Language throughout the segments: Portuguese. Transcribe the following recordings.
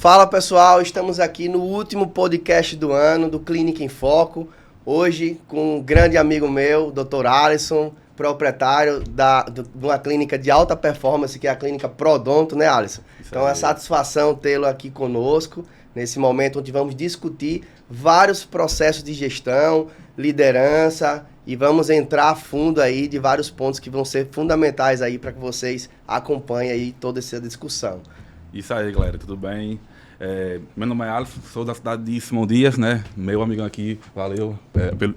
Fala pessoal, estamos aqui no último podcast do ano do Clínica em Foco. Hoje com um grande amigo meu, Dr. Alisson, proprietário de uma clínica de alta performance, que é a clínica Prodonto, né, Alisson? Então é uma satisfação tê-lo aqui conosco, nesse momento onde vamos discutir vários processos de gestão, liderança, e vamos entrar a fundo aí de vários pontos que vão ser fundamentais aí para que vocês acompanhem aí toda essa discussão. Isso aí, galera, tudo bem? Meu nome é Alisson, sou da cidade de Simão Dias, né? Meu amigão aqui, valeu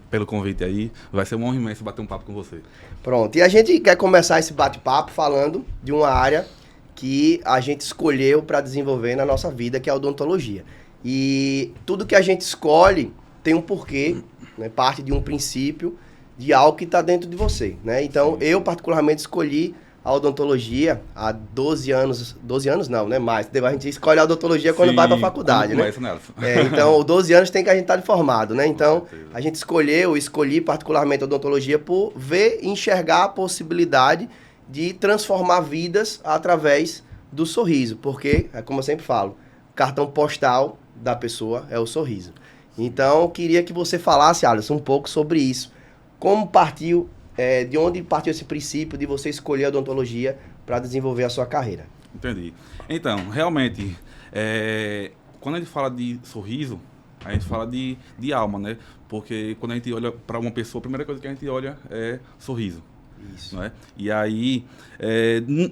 pelo convite aí. Vai ser uma honra imensa bater um papo com você. Pronto, e a gente quer começar esse bate-papo falando de uma área que a gente escolheu para desenvolver na nossa vida, que é a odontologia. E tudo que a gente escolhe tem um porquê, né? Parte de um princípio, de algo que está dentro de você, né? Então, eu particularmente escolhi a odontologia há 12 anos não, né? Mais. A gente escolhe a odontologia quando vai para a faculdade, né? Então, 12 anos tem que a gente estar formado, né? Então, a gente escolhi particularmente a odontologia por ver e enxergar a possibilidade de transformar vidas através do sorriso. Porque, como eu sempre falo, o cartão postal da pessoa é o sorriso. Então, eu queria que você falasse, Alisson, um pouco sobre isso. Como partiu... de onde partiu esse princípio de você escolher a odontologia para desenvolver a sua carreira? Entendi. Então, realmente, quando a gente fala de sorriso, a gente fala de alma, né? Porque quando a gente olha para uma pessoa, a primeira coisa que a gente olha é sorriso. Isso. Né? E aí,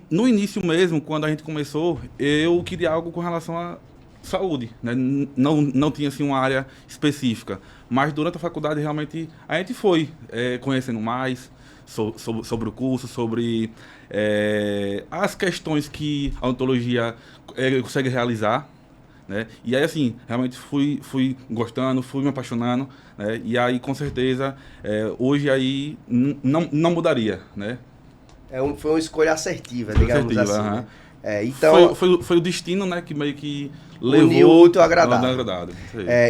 no início mesmo, quando a gente começou, eu queria algo com relação à saúde, né? Não tinha assim uma área específica, mas durante a faculdade realmente a gente foi conhecendo mais sobre o curso, sobre as questões que a odontologia consegue realizar, né? E aí assim, realmente fui gostando, fui me apaixonando, né? E aí com certeza hoje aí não mudaria, né? Foi uma escolha assertiva, digamos assim. Uhum. Né? Então, foi o destino, né, que meio que levou o útil ao agradável.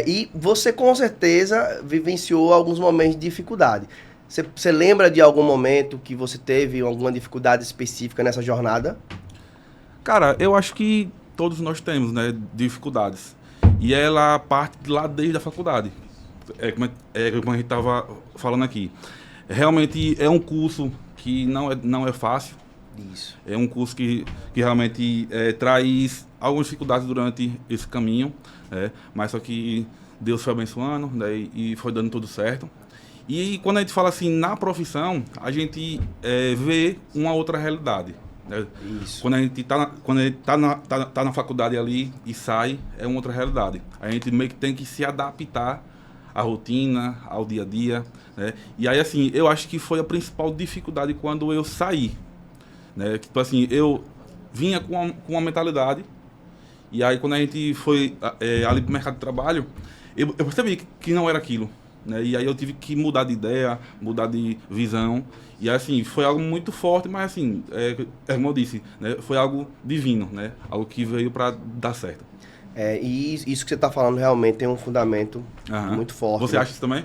E você com certeza vivenciou alguns momentos de dificuldade. Você lembra de algum momento que você teve alguma dificuldade específica nessa jornada? Cara, eu acho que todos nós temos, né, dificuldades. E ela parte lá desde a faculdade. Como a gente estava falando aqui. Realmente é um curso que não é fácil. Isso. É um curso que realmente traz algumas dificuldades durante esse caminho, mas só que Deus foi abençoando, né, e foi dando tudo certo. E quando a gente fala assim, na profissão, a gente vê uma outra realidade. Né? Isso. Quando a gente tá na faculdade ali e sai, é uma outra realidade. A gente meio que tem que se adaptar à rotina, ao dia a dia. Né? E aí, assim, eu acho que foi a principal dificuldade quando eu saí. Né? Tipo assim, eu vinha com uma mentalidade, e aí quando a gente foi ali pro mercado de trabalho, eu percebi que não era aquilo, né? E aí eu tive que mudar de ideia, mudar de visão, e assim, foi algo muito forte, mas assim, como eu disse, né? Foi algo divino, né? Algo que veio para dar certo. E isso que você está falando realmente tem um fundamento muito forte. Você acha isso também?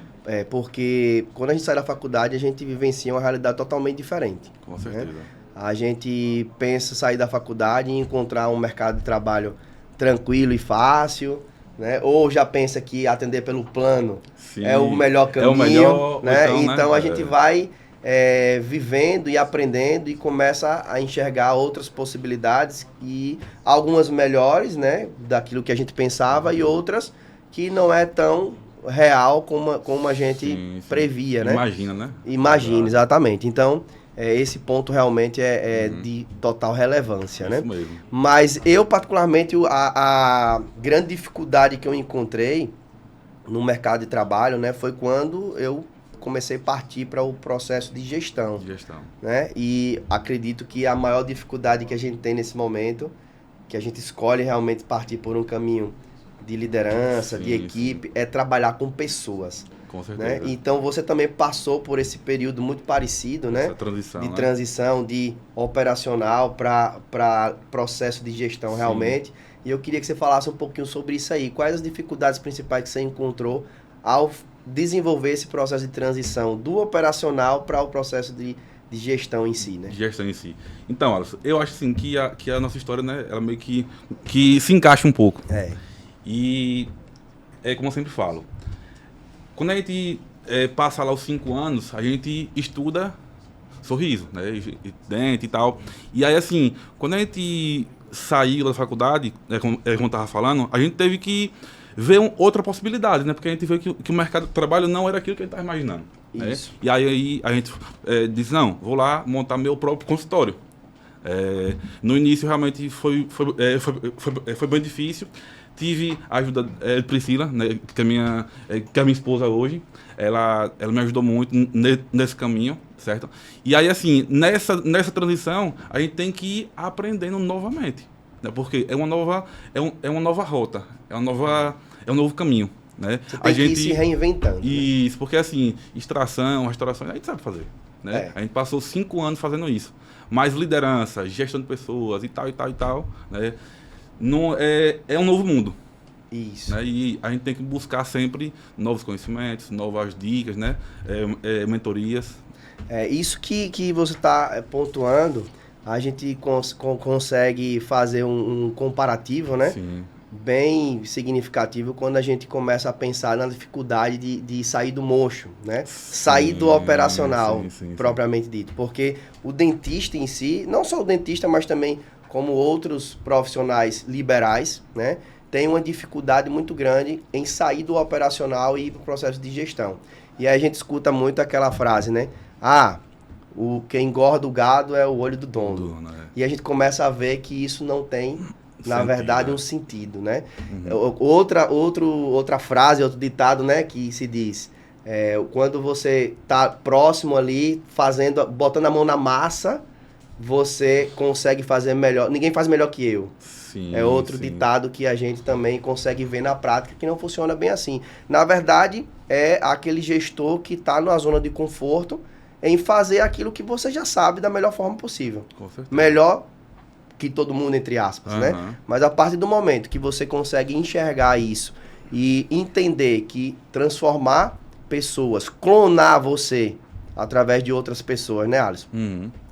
Porque quando a gente sai da faculdade, a gente vivencia uma realidade totalmente diferente. Com certeza. Né? A gente pensa sair da faculdade e encontrar um mercado de trabalho tranquilo e fácil, né? Ou já pensa que atender pelo plano é o melhor caminho, o melhor, né? Então a gente vai vivendo e aprendendo e começa a enxergar outras possibilidades, e algumas melhores, né, daquilo que a gente pensava, e outras que não é tão real como a gente previa, né? Imagina, né? Imagina, exatamente. Então, esse ponto realmente é de total relevância, né? Isso mesmo. Mas eu, particularmente, a grande dificuldade que eu encontrei no mercado de trabalho, né, foi quando eu comecei a partir para o processo de gestão. Né? E acredito que a maior dificuldade que a gente tem nesse momento, que a gente escolhe realmente partir por um caminho de liderança, de equipe, é trabalhar com pessoas. Com certeza. Né? Então você também passou por esse período muito parecido, né? Essa transição de operacional para processo de gestão realmente. E eu queria que você falasse um pouquinho sobre isso aí. Quais as dificuldades principais que você encontrou ao desenvolver esse processo de transição do operacional para o processo de gestão em si, né? De gestão em si. Então, Alisson, eu acho assim que a nossa história, né, ela meio que se encaixa um pouco. E é como eu sempre falo, quando a gente passa lá os 5 anos, a gente estuda sorriso, né, dente e tal. E aí, assim, quando a gente saiu da faculdade, como eu estava falando, a gente teve que ver outra possibilidade, né, porque a gente viu que o mercado de trabalho não era aquilo que a gente estava imaginando. Isso. Né? E aí a gente disse, não, vou lá montar meu próprio consultório. No início realmente foi bem difícil. Tive a ajuda de Priscila, né, que é minha esposa hoje. Ela me ajudou muito nesse caminho, certo? E aí, assim, nessa transição, a gente tem que ir aprendendo novamente, né? Porque é uma nova rota, é um novo caminho, né? Você tem que ir se reinventando. Isso, porque assim, extração, restauração, a gente sabe fazer, né? A gente passou 5 anos fazendo isso. Mas liderança, gestão de pessoas e tal, né? Não, é um novo mundo. Isso. Né? E a gente tem que buscar sempre novos conhecimentos, novas dicas, né? Mentorias. Isso que você está pontuando, a gente consegue fazer um comparativo, né? Sim. Bem significativo quando a gente começa a pensar na dificuldade de sair do mocho, né? Sair do operacional, propriamente dito. Porque o dentista em si, não só o dentista, mas também como outros profissionais liberais, né? Tem uma dificuldade muito grande em sair do operacional e ir para o processo de gestão. E aí a gente escuta muito aquela frase, né? Quem engorda o gado é o olho do dono. Né? E a gente começa a ver que isso não tem, na verdade, um sentido, né? Uhum. Outra frase, outro ditado, né? Que se diz, quando você está próximo ali, botando a mão na massa, você consegue fazer melhor. Ninguém faz melhor que eu. Sim, outro ditado que a gente também consegue ver na prática que não funciona bem assim. Na verdade, é aquele gestor que está numa zona de conforto em fazer aquilo que você já sabe da melhor forma possível. Com certeza. Melhor que todo mundo, entre aspas, né? Mas a partir do momento que você consegue enxergar isso e entender que transformar pessoas, clonar você através de outras pessoas, né, Alisson?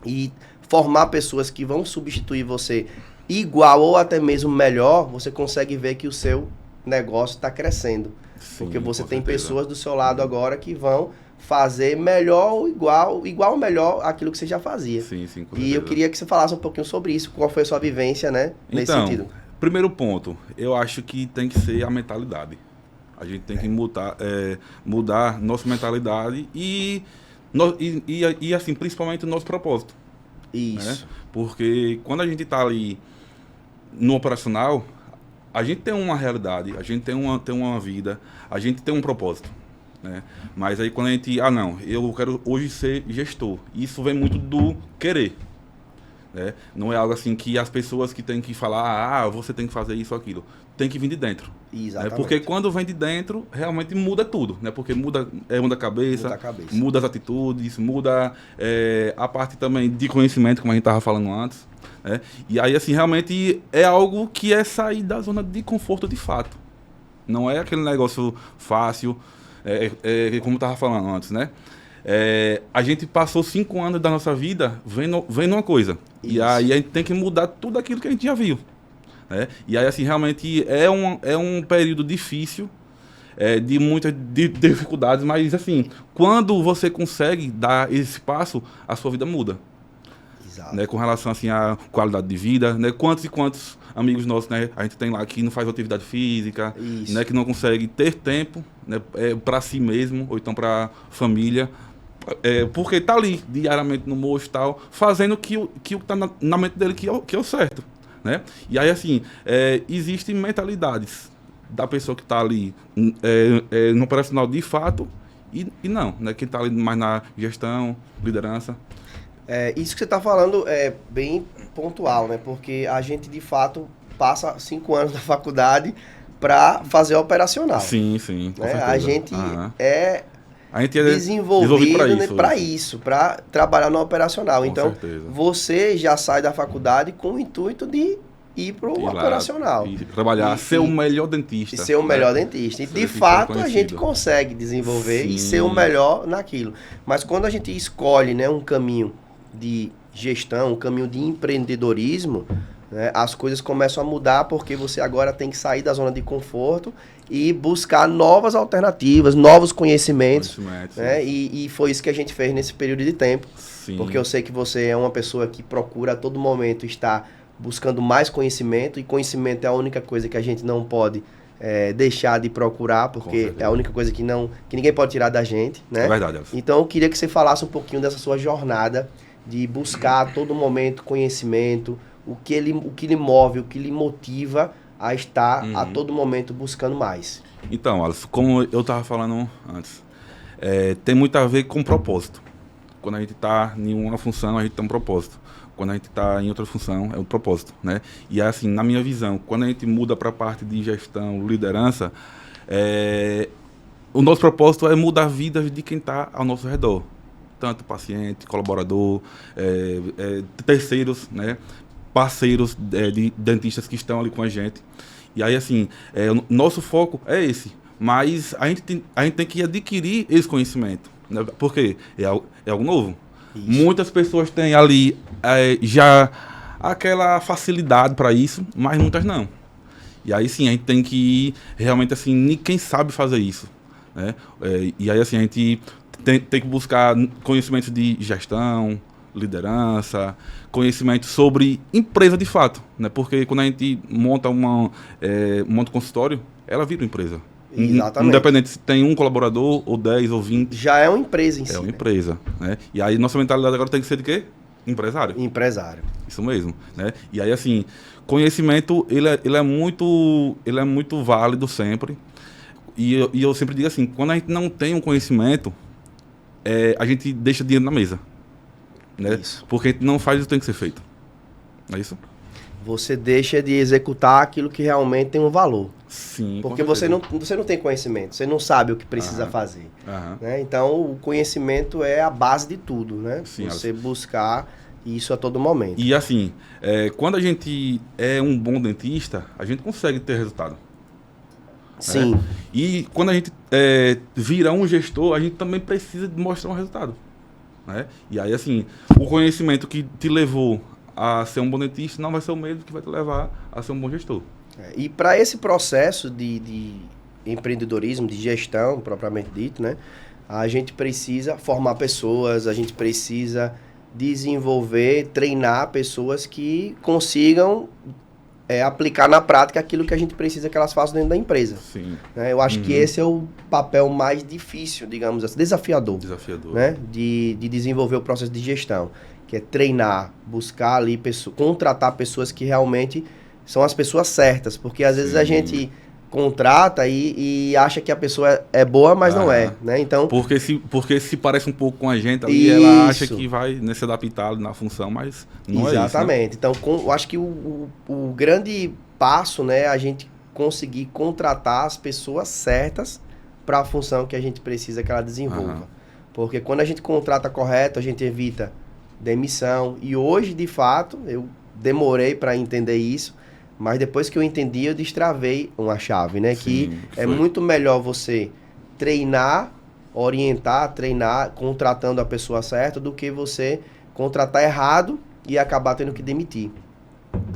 E formar pessoas que vão substituir você igual ou até mesmo melhor, você consegue ver que o seu negócio está crescendo. Sim, porque você tem pessoas do seu lado agora que vão fazer melhor ou igual ou melhor aquilo que você já fazia. Sim, com certeza. E eu queria que você falasse um pouquinho sobre isso, qual foi a sua vivência, né, nesse sentido. Primeiro ponto, eu acho que tem que ser a mentalidade. A gente tem que mudar nossa mentalidade e assim, principalmente o nosso propósito. Isso. Né? Porque quando a gente está ali no operacional, a gente tem uma realidade, a gente tem uma vida, a gente tem um propósito. Né? Mas aí quando a gente... não, eu quero hoje ser gestor. Isso vem muito do querer. Né? Não é algo assim que as pessoas que têm que falar, você tem que fazer isso ou aquilo. Tem que vir de dentro. Exatamente. Né? Porque quando vem de dentro, realmente muda tudo. Né? Porque muda a cabeça, muda as atitudes, muda a parte também de conhecimento, como a gente estava falando antes. Né? E aí, assim, realmente é algo que é sair da zona de conforto de fato. Não é aquele negócio fácil, como eu estava falando antes, né? A gente passou 5 anos da nossa vida vendo uma coisa. Isso. E aí a gente tem que mudar tudo aquilo que a gente já viu. Né? E aí, assim, realmente é um período difícil, de muitas dificuldades, mas, assim, quando você consegue dar esse passo, a sua vida muda. Exato. Né? Com relação, assim, à qualidade de vida, né? Quantos e quantos amigos nossos, né? A gente tem lá que não faz atividade física, né? Que não consegue ter tempo, né? Para si mesmo, ou então para família, porque tá ali diariamente no mocho e tal, fazendo o que tá na mente dele que é o certo. Né? E aí, assim, existem mentalidades da pessoa que está ali no operacional de fato e não, né? Quem está ali mais na gestão, liderança. Isso que você está falando é bem pontual, né? Porque a gente, de fato, passa 5 anos na faculdade para fazer operacional. Sim, com certeza. A gente a gente é desenvolvido para isso, para trabalhar no operacional. Com então, certeza. Você já sai da faculdade com o intuito de ir para o operacional. E trabalhar, ser o melhor dentista. E ser o melhor dentista. E, de fato, a gente consegue desenvolver e ser o melhor naquilo. Mas quando a gente escolhe, né, um caminho de gestão, um caminho de empreendedorismo, né, as coisas começam a mudar porque você agora tem que sair da zona de conforto e buscar novas alternativas, novos conhecimentos. Né, e foi isso que a gente fez nesse período de tempo. Sim. Porque eu sei que você é uma pessoa que procura a todo momento estar buscando mais conhecimento, e conhecimento é a única coisa que a gente não pode deixar de procurar, porque é a única coisa que ninguém pode tirar da gente, né? É verdade, Elcio. Então eu queria que você falasse um pouquinho dessa sua jornada de buscar a todo momento conhecimento, o que lhe move, o que lhe motiva a estar a todo momento buscando mais. Então, Alisson, como eu estava falando antes, tem muito a ver com propósito. Quando a gente está em uma função, a gente tem um propósito. Quando a gente está em outra função, é um propósito, né? E assim, na minha visão, quando a gente muda para a parte de gestão, liderança, o nosso propósito é mudar a vida de quem está ao nosso redor. Tanto paciente, colaborador, terceiros, né? Parceiros de dentistas que estão ali com a gente. E aí, assim, o nosso foco é esse. Mas a gente tem que adquirir esse conhecimento. Né? Por quê? É algo novo. Isso. Muitas pessoas têm ali já aquela facilidade para isso, mas muitas não. E aí sim, a gente tem que ir realmente assim, ninguém sabe fazer isso. Né? E aí assim, a gente tem que buscar conhecimentos de gestão, liderança, conhecimento sobre empresa de fato. Né? Porque quando a gente monta um consultório, ela vira uma empresa. Exatamente. Independente se tem um colaborador, ou 10, ou 20. Já é uma empresa em si. É uma empresa. Né? E aí nossa mentalidade agora tem que ser de quê? Empresário. Empresário. Isso mesmo. Né? E aí assim, conhecimento, ele é muito válido sempre. E eu sempre digo assim, quando a gente não tem um conhecimento, a gente deixa dinheiro na mesa. Né? Isso. Porque a gente não faz o que tem que ser feito. Não é isso? Você deixa de executar aquilo que realmente tem um valor. Sim, porque você não tem conhecimento, você não sabe o que precisa fazer. Né? Então, o conhecimento é a base de tudo, né? Sim, você buscar isso a todo momento. E assim, quando a gente é um bom dentista, a gente consegue ter resultado. Sim. E quando a gente vira um gestor, a gente também precisa mostrar um resultado. Né? E aí, assim, o conhecimento que te levou a ser um bom dentista não vai ser o mesmo que vai te levar a ser um bom gestor. E para esse processo de empreendedorismo, de gestão, propriamente dito, né, a gente precisa formar pessoas, a gente precisa desenvolver, treinar pessoas que consigam aplicar na prática aquilo que a gente precisa que elas façam dentro da empresa. Sim. Eu acho que esse é o papel mais difícil, digamos assim, desafiador. Né, de desenvolver o processo de gestão, que é treinar, buscar ali, contratar pessoas que realmente são as pessoas certas, porque às vezes a gente contrata e acha que a pessoa é boa, mas não é, né? Então, porque se parece um pouco com a gente ali, ela acha que vai se adaptar na função, mas não é isso. Exatamente. Né? Então, eu acho que o grande passo, né, é a gente conseguir contratar as pessoas certas para a função que a gente precisa que ela desenvolva. Porque quando a gente contrata correto, a gente evita demissão. E hoje, de fato, eu demorei para entender isso, mas depois que eu entendi, eu destravei uma chave, né? Sim, que é muito melhor você treinar, treinar, contratando a pessoa certa, do que você contratar errado e acabar tendo que demitir.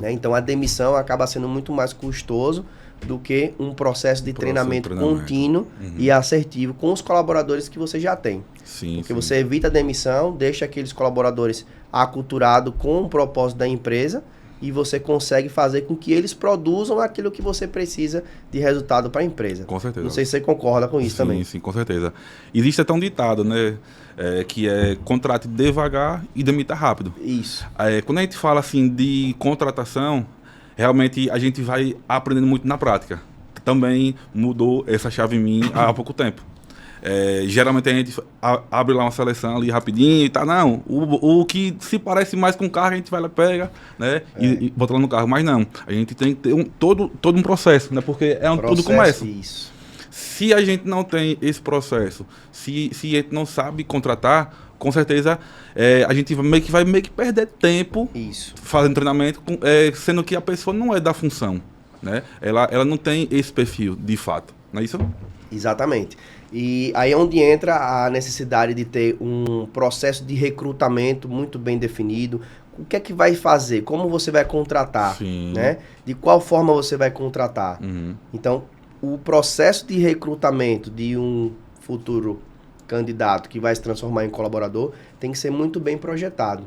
Né? Então, a demissão acaba sendo muito mais custoso do que um processo de treinamento contínuo e assertivo com os colaboradores que você já tem. Sim, porque você evita a demissão, deixa aqueles colaboradores aculturados com o propósito da empresa, e você consegue fazer com que eles produzam aquilo que você precisa de resultado para a empresa. Com certeza. Não sei se você concorda com isso também. Sim, com certeza. Existe até um ditado, né? Que é contrate devagar e demita rápido. Isso. Quando a gente fala assim de contratação, realmente a gente vai aprendendo muito na prática. Também mudou essa chave em mim há pouco tempo. Geralmente a gente abre lá uma seleção ali rapidinho e tá, não, o que se parece mais com o carro a gente vai lá, pega, né, e bota lá no carro, mas não, a gente tem que ter todo um processo, né, porque tudo começa. Isso. Se a gente não tem esse processo, se a gente não sabe contratar, com certeza a gente vai meio que perder tempo fazendo treinamento, sendo que a pessoa não é da função, né, ela não tem esse perfil de fato, não é isso? Exatamente. E aí é onde entra a necessidade de ter um processo de recrutamento muito bem definido. O que é que vai fazer? Como você vai contratar? Sim. Né? De qual forma você vai contratar? Então, o processo de recrutamento de um futuro candidato que vai se transformar em colaborador tem que ser muito bem projetado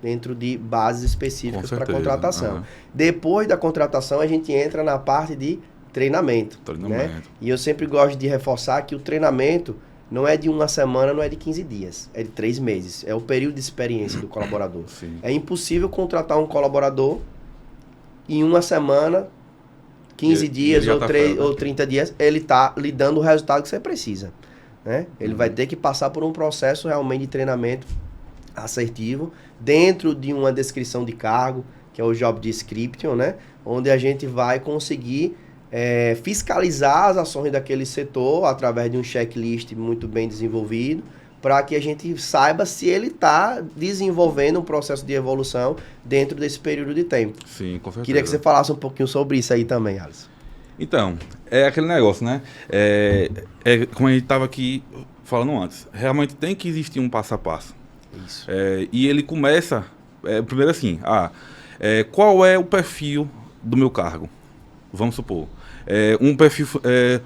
dentro de bases específicas para contratação. Depois da contratação, a gente entra na parte de treinamento. Né? E eu sempre gosto de reforçar que o treinamento não é de 1 semana, não é de 15 dias, é de 3 meses. É o período de experiência do colaborador. Sim. É impossível contratar um colaborador em 1 semana, 15 dias ou 30 dias, ele está lhe dando o resultado que você precisa. Né? Ele vai ter que passar por um processo realmente de treinamento assertivo, dentro de uma descrição de cargo, que é o Job Description, né? Onde a gente vai conseguir fiscalizar as ações daquele setor através de um checklist muito bem desenvolvido, para que a gente saiba se ele está desenvolvendo um processo de evolução dentro desse período de tempo. Sim, com certeza. Queria que você falasse um pouquinho sobre isso aí também, Alisson. Então, é aquele negócio, né? Como a gente estava aqui falando antes, realmente tem que existir um passo a passo. Isso. E ele começa, primeiro assim, qual é o perfil do meu cargo? Vamos supor, um perfil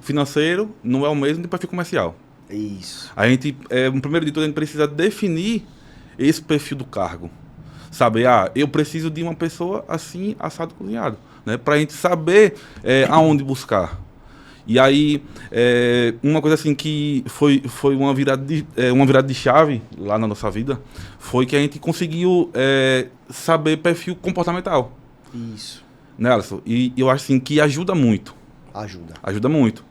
financeiro não é o mesmo do perfil comercial. Isso. A gente, no primeiro de tudo, a gente precisa definir esse perfil do cargo. Saber, eu preciso de uma pessoa assim, assado, cozinhado. Né, para a gente saber aonde buscar. E aí, uma coisa assim que foi uma virada de chave lá na nossa vida, foi que a gente conseguiu saber perfil comportamental. Isso. Né, Alisson? E eu acho assim, que ajuda muito. Ajuda muito.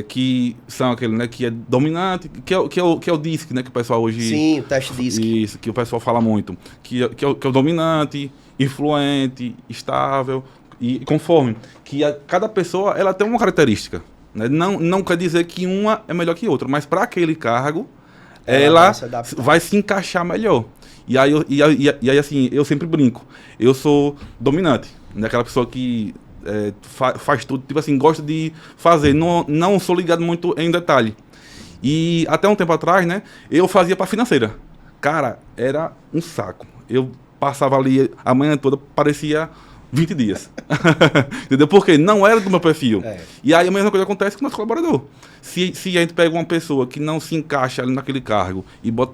Que são aquele, né, que é dominante, que é o DISC, né, que o pessoal hoje... Sim, o teste DISC. Isso, que o pessoal fala muito. Que é o dominante, influente, estável... E conforme, que cada pessoa ela tem uma característica. Né? Não quer dizer que uma é melhor que outra, mas para aquele cargo, ela vai se encaixar melhor. E aí, assim, eu sempre brinco. Eu sou dominante, né? Aquela pessoa que faz tudo, tipo assim, gosta de fazer. Não sou ligado muito em detalhe. E até um tempo atrás, né, eu fazia para financeira. Cara, era um saco. Eu passava ali a manhã toda, parecia... 20 dias. Entendeu? Porque não era do meu perfil. E aí a mesma coisa acontece com o nosso colaborador. Se a gente pega uma pessoa que não se encaixa ali naquele cargo e bota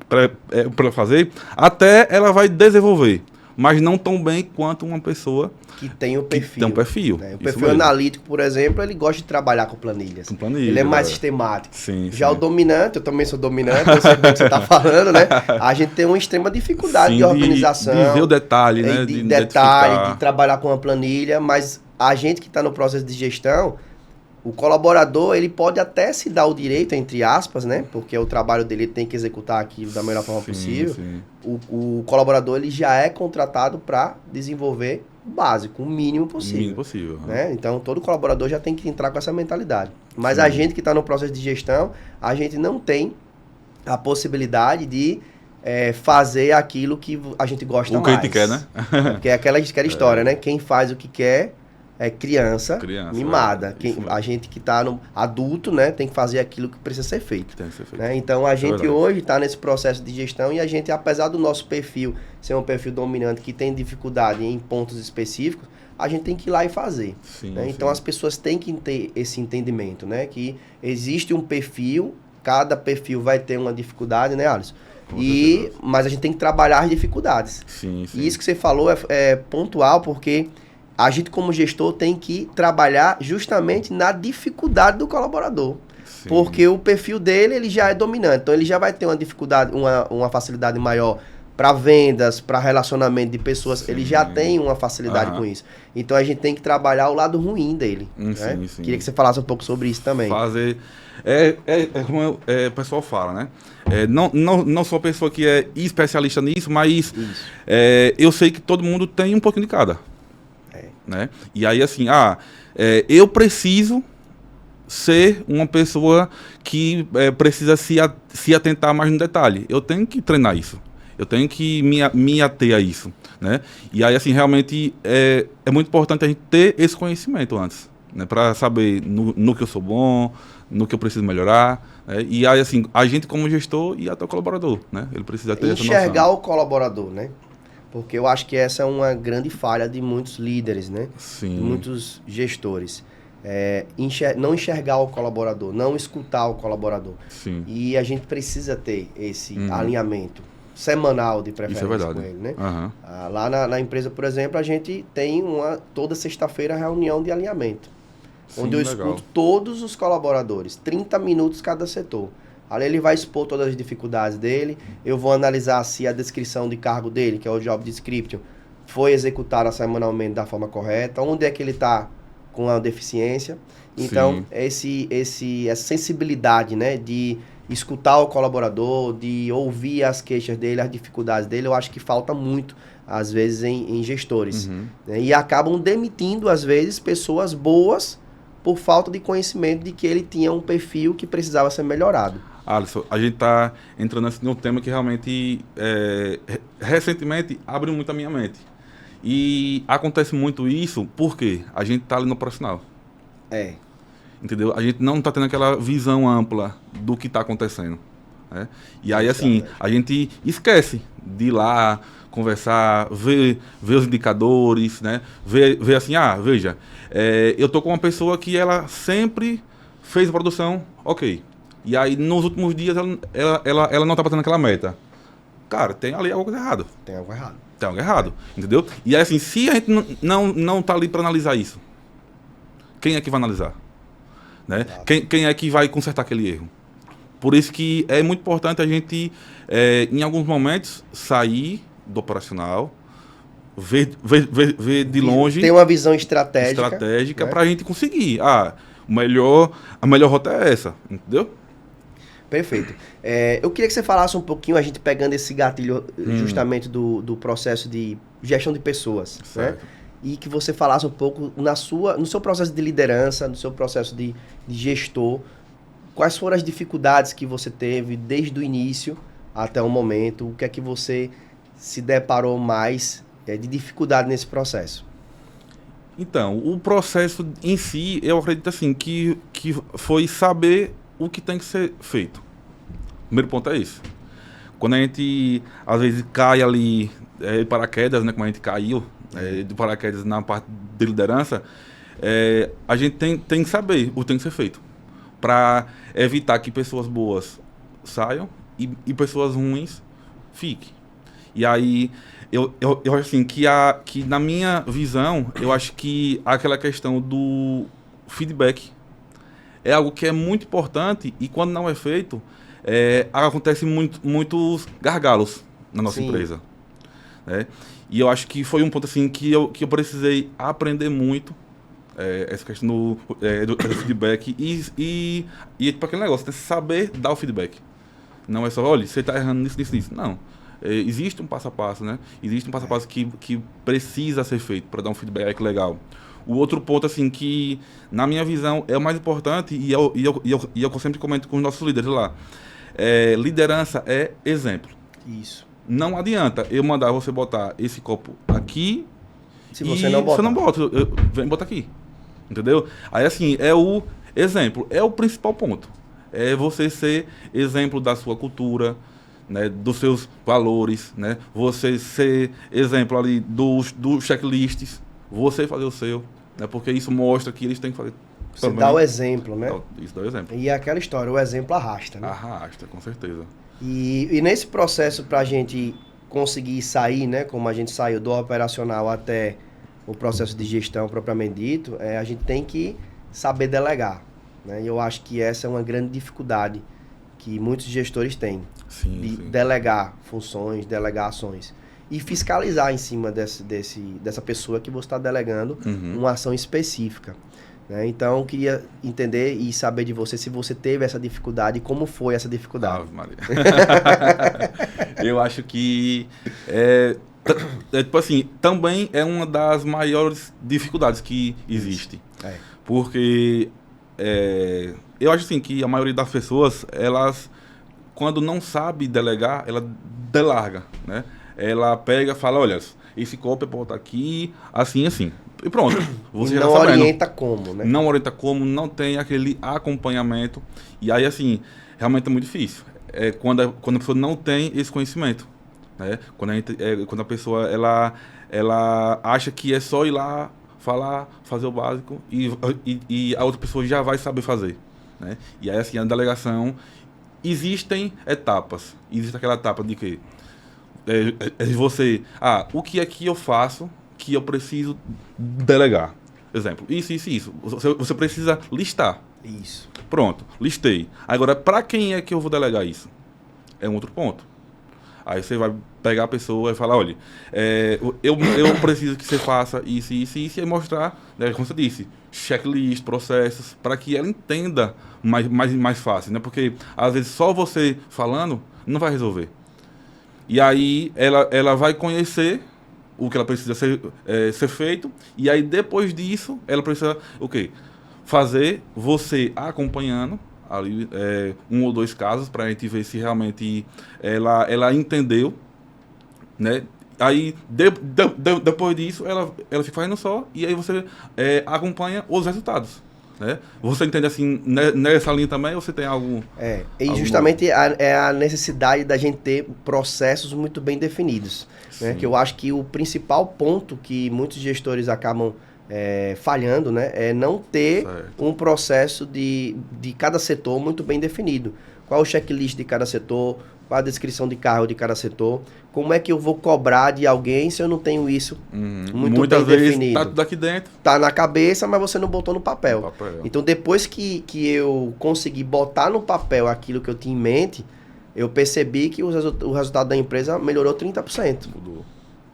para fazer, até ela vai desenvolver. Mas não tão bem quanto uma pessoa que tem o perfil. Tem um perfil. Né? O perfil analítico, por exemplo, ele gosta de trabalhar com planilhas. Ele é mais sistemático. Sim, Já o dominante, eu também sou dominante, eu sei bem o que você está falando, né? A gente tem uma extrema dificuldade de organização. De ver o detalhe, né? De detalhe, de trabalhar com uma planilha, mas a gente que está no processo de gestão, o colaborador, ele pode até se dar o direito, entre aspas, né? Porque o trabalho dele tem que executar aquilo da melhor forma possível. Sim. O colaborador, ele já é contratado para desenvolver o básico, o mínimo possível. O mínimo possível. Né? Então, todo colaborador já tem que entrar com essa mentalidade. Mas a gente que está no processo de gestão, a gente não tem a possibilidade de fazer aquilo que a gente gosta mais. O que a gente quer, né? Porque é aquela história, né? Quem faz o que quer é criança mimada. A gente que está no adulto, né, tem que fazer aquilo que precisa ser feito. Tem que ser feito. Né? Então, a gente hoje está nesse processo de gestão e a gente, apesar do nosso perfil ser um perfil dominante que tem dificuldade em pontos específicos, a gente tem que ir lá e fazer. Né? Então, as pessoas têm que ter esse entendimento, né? Que existe um perfil, cada perfil vai ter uma dificuldade, né, Alisson? Mas a gente tem que trabalhar as dificuldades. E isso que você falou é pontual, porque a gente, como gestor, tem que trabalhar justamente na dificuldade do colaborador. Porque o perfil dele, ele já é dominante. Então, ele já vai ter uma dificuldade, uma facilidade maior para vendas, para relacionamento de pessoas. Ele já tem uma facilidade com isso. Então, a gente tem que trabalhar o lado ruim dele. Né? Queria que você falasse um pouco sobre isso também. Como o pessoal fala, né? Não sou uma pessoa que é especialista nisso, mas eu sei que todo mundo tem um pouquinho de cada. Né? E aí, assim, eu preciso ser uma pessoa que precisa se atentar mais no detalhe. Eu tenho que treinar isso. Eu tenho que me ater a isso. Né? E aí, assim, realmente é muito importante a gente ter esse conhecimento antes. né, para saber no que eu sou bom, no que eu preciso melhorar, né? E aí, assim, a gente como gestor e até o colaborador, né? Ele precisa ter essa Enxergar noção. o colaborador, né? Porque eu acho que essa é uma grande falha de muitos líderes, né? Sim. De muitos gestores. Não enxergar o colaborador, não escutar o colaborador. Sim. E a gente precisa ter esse alinhamento semanal de preferência Isso é verdade. com ele, né? Uhum. Lá na empresa, por exemplo, a gente tem toda sexta-feira reunião de alinhamento. Sim, onde eu legal. escuto todos os colaboradores, 30 minutos cada setor. Ali ele vai expor todas as dificuldades dele, eu vou analisar se a descrição de cargo dele, que é o job description, foi executada semanalmente da forma correta, onde é que ele está com a deficiência. Então, essa sensibilidade, né, de escutar o colaborador, de ouvir as queixas dele, as dificuldades dele, eu acho que falta muito, às vezes, em gestores. Né? E acabam demitindo, às vezes, pessoas boas por falta de conhecimento de que ele tinha um perfil que precisava ser melhorado. Alisson, a gente está entrando num tema que realmente, recentemente, abriu muito a minha mente. E acontece muito isso porque a gente está ali no profissional. Entendeu? A gente não está tendo aquela visão ampla do que está acontecendo. Né? E aí, assim, a gente esquece de ir lá, conversar, ver os indicadores, né? Ver assim, veja, eu tô com uma pessoa que ela sempre fez produção, ok. E aí, nos últimos dias, ela não tá batendo aquela meta. Cara, tem ali algo errado. Tem algo errado. Tem algo errado, entendeu? E aí, assim, se a gente não tá ali para analisar isso, quem é que vai analisar? Né? Quem é que vai consertar aquele erro? Por isso que é muito importante a gente, em alguns momentos, sair do operacional, ver de longe. Tem uma visão estratégica, né? Para a gente conseguir. A melhor rota é essa, entendeu? Perfeito. Eu queria que você falasse um pouquinho, a gente pegando esse gatilho justamente do processo de gestão de pessoas. Certo. Né? E que você falasse um pouco no seu processo de liderança, no seu processo de gestor, quais foram as dificuldades que você teve desde o início até o momento, o que é que você se deparou mais de dificuldade nesse processo? Então, o processo em si, eu acredito assim, que foi saber o que tem que ser feito. O primeiro ponto é isso. Quando a gente, às vezes, cai ali de paraquedas, né, como a gente caiu de paraquedas na parte de liderança, a gente tem que saber o que tem que ser feito para evitar que pessoas boas saiam e pessoas ruins fiquem. E aí, eu acho assim, que na minha visão, eu acho que aquela questão do feedback é algo que é muito importante e quando não é feito, acontece muitos gargalos na nossa empresa. Né? E eu acho que foi um ponto assim que eu precisei aprender muito, essa questão do feedback e para aquele negócio, né? Saber dar o feedback. Não é só, olha, você está errando nisso. Não. Existe um passo a passo, né? Existe um passo a passo que precisa ser feito para dar um feedback legal. O outro ponto, assim, que na minha visão é o mais importante e eu sempre comento com os nossos líderes lá. Liderança é exemplo. Isso. Não adianta eu mandar você botar esse copo aqui se você não bota. Você não bota, vem botar aqui. Entendeu? Aí, assim, é o exemplo, é o principal ponto. É você ser exemplo da sua cultura, né, dos seus valores, né? Você ser exemplo ali dos checklists, você fazer o seu, né? Porque isso mostra que eles têm que fazer. Você dá o exemplo, né? Isso dá o exemplo. E é aquela história, o exemplo arrasta, né? Arrasta, com certeza. E nesse processo, para a gente conseguir sair, né? Como a gente saiu do operacional até o processo de gestão propriamente dito, a gente tem que saber delegar. Né? E eu acho que essa é uma grande dificuldade que muitos gestores têm. Sim. Delegar funções, delegar ações. E fiscalizar em cima dessa pessoa que você está delegando uma ação específica. Né? Então, eu queria entender e saber de você se você teve essa dificuldade e como foi essa dificuldade. Maria. Eu acho que, tipo assim, também é uma das maiores dificuldades que existe. Porque eu acho assim que a maioria das pessoas, elas, quando não sabe delegar, ela delarga, né? Ela pega e fala, olha, esse copo é para botar aqui, assim, assim. E pronto. Você E já não tá sabendo. orienta como, né? Não orienta como, não tem aquele acompanhamento. E aí, assim, realmente é muito difícil. Quando a pessoa não tem esse conhecimento. Né? Quando a pessoa ela acha que é só ir lá, falar, fazer o básico e a outra pessoa já vai saber fazer. Né? E aí, assim, a delegação, existem etapas. Existe aquela etapa de que você, o que é que eu faço que eu preciso delegar? Exemplo, isso. Você precisa listar. Isso. Pronto, listei. Agora, para quem é que eu vou delegar isso? É um outro ponto. Aí você vai pegar a pessoa e falar, olha, eu preciso que você faça isso, e mostrar, né, como você disse, checklist, processos, para que ela entenda mais fácil, né? Porque, às vezes, só você falando não vai resolver. E aí, ela vai conhecer o que ela precisa ser feito, e aí, depois disso, ela precisa, o quê? Fazer você acompanhando, ali, 1 ou 2 casos, para a gente ver se realmente ela entendeu, né? Aí, depois disso, ela fica fazendo só, e aí você acompanha os resultados, né? Você entende assim, nessa linha também, ou você tem algo... E justamente é a necessidade da gente ter processos muito bem definidos, né? Que eu acho que o principal ponto que muitos gestores acabam falhando, né, é não ter um processo de cada setor muito bem definido. Qual o checklist de cada setor, qual a descrição de cargo de cada setor, como é que eu vou cobrar de alguém se eu não tenho isso muito Muitas bem vezes definido. tá tudo aqui dentro. Tá na cabeça, mas você não botou no papel. Então, depois que eu consegui botar no papel aquilo que eu tinha em mente, eu percebi que o resultado da empresa melhorou 30%. Mudou.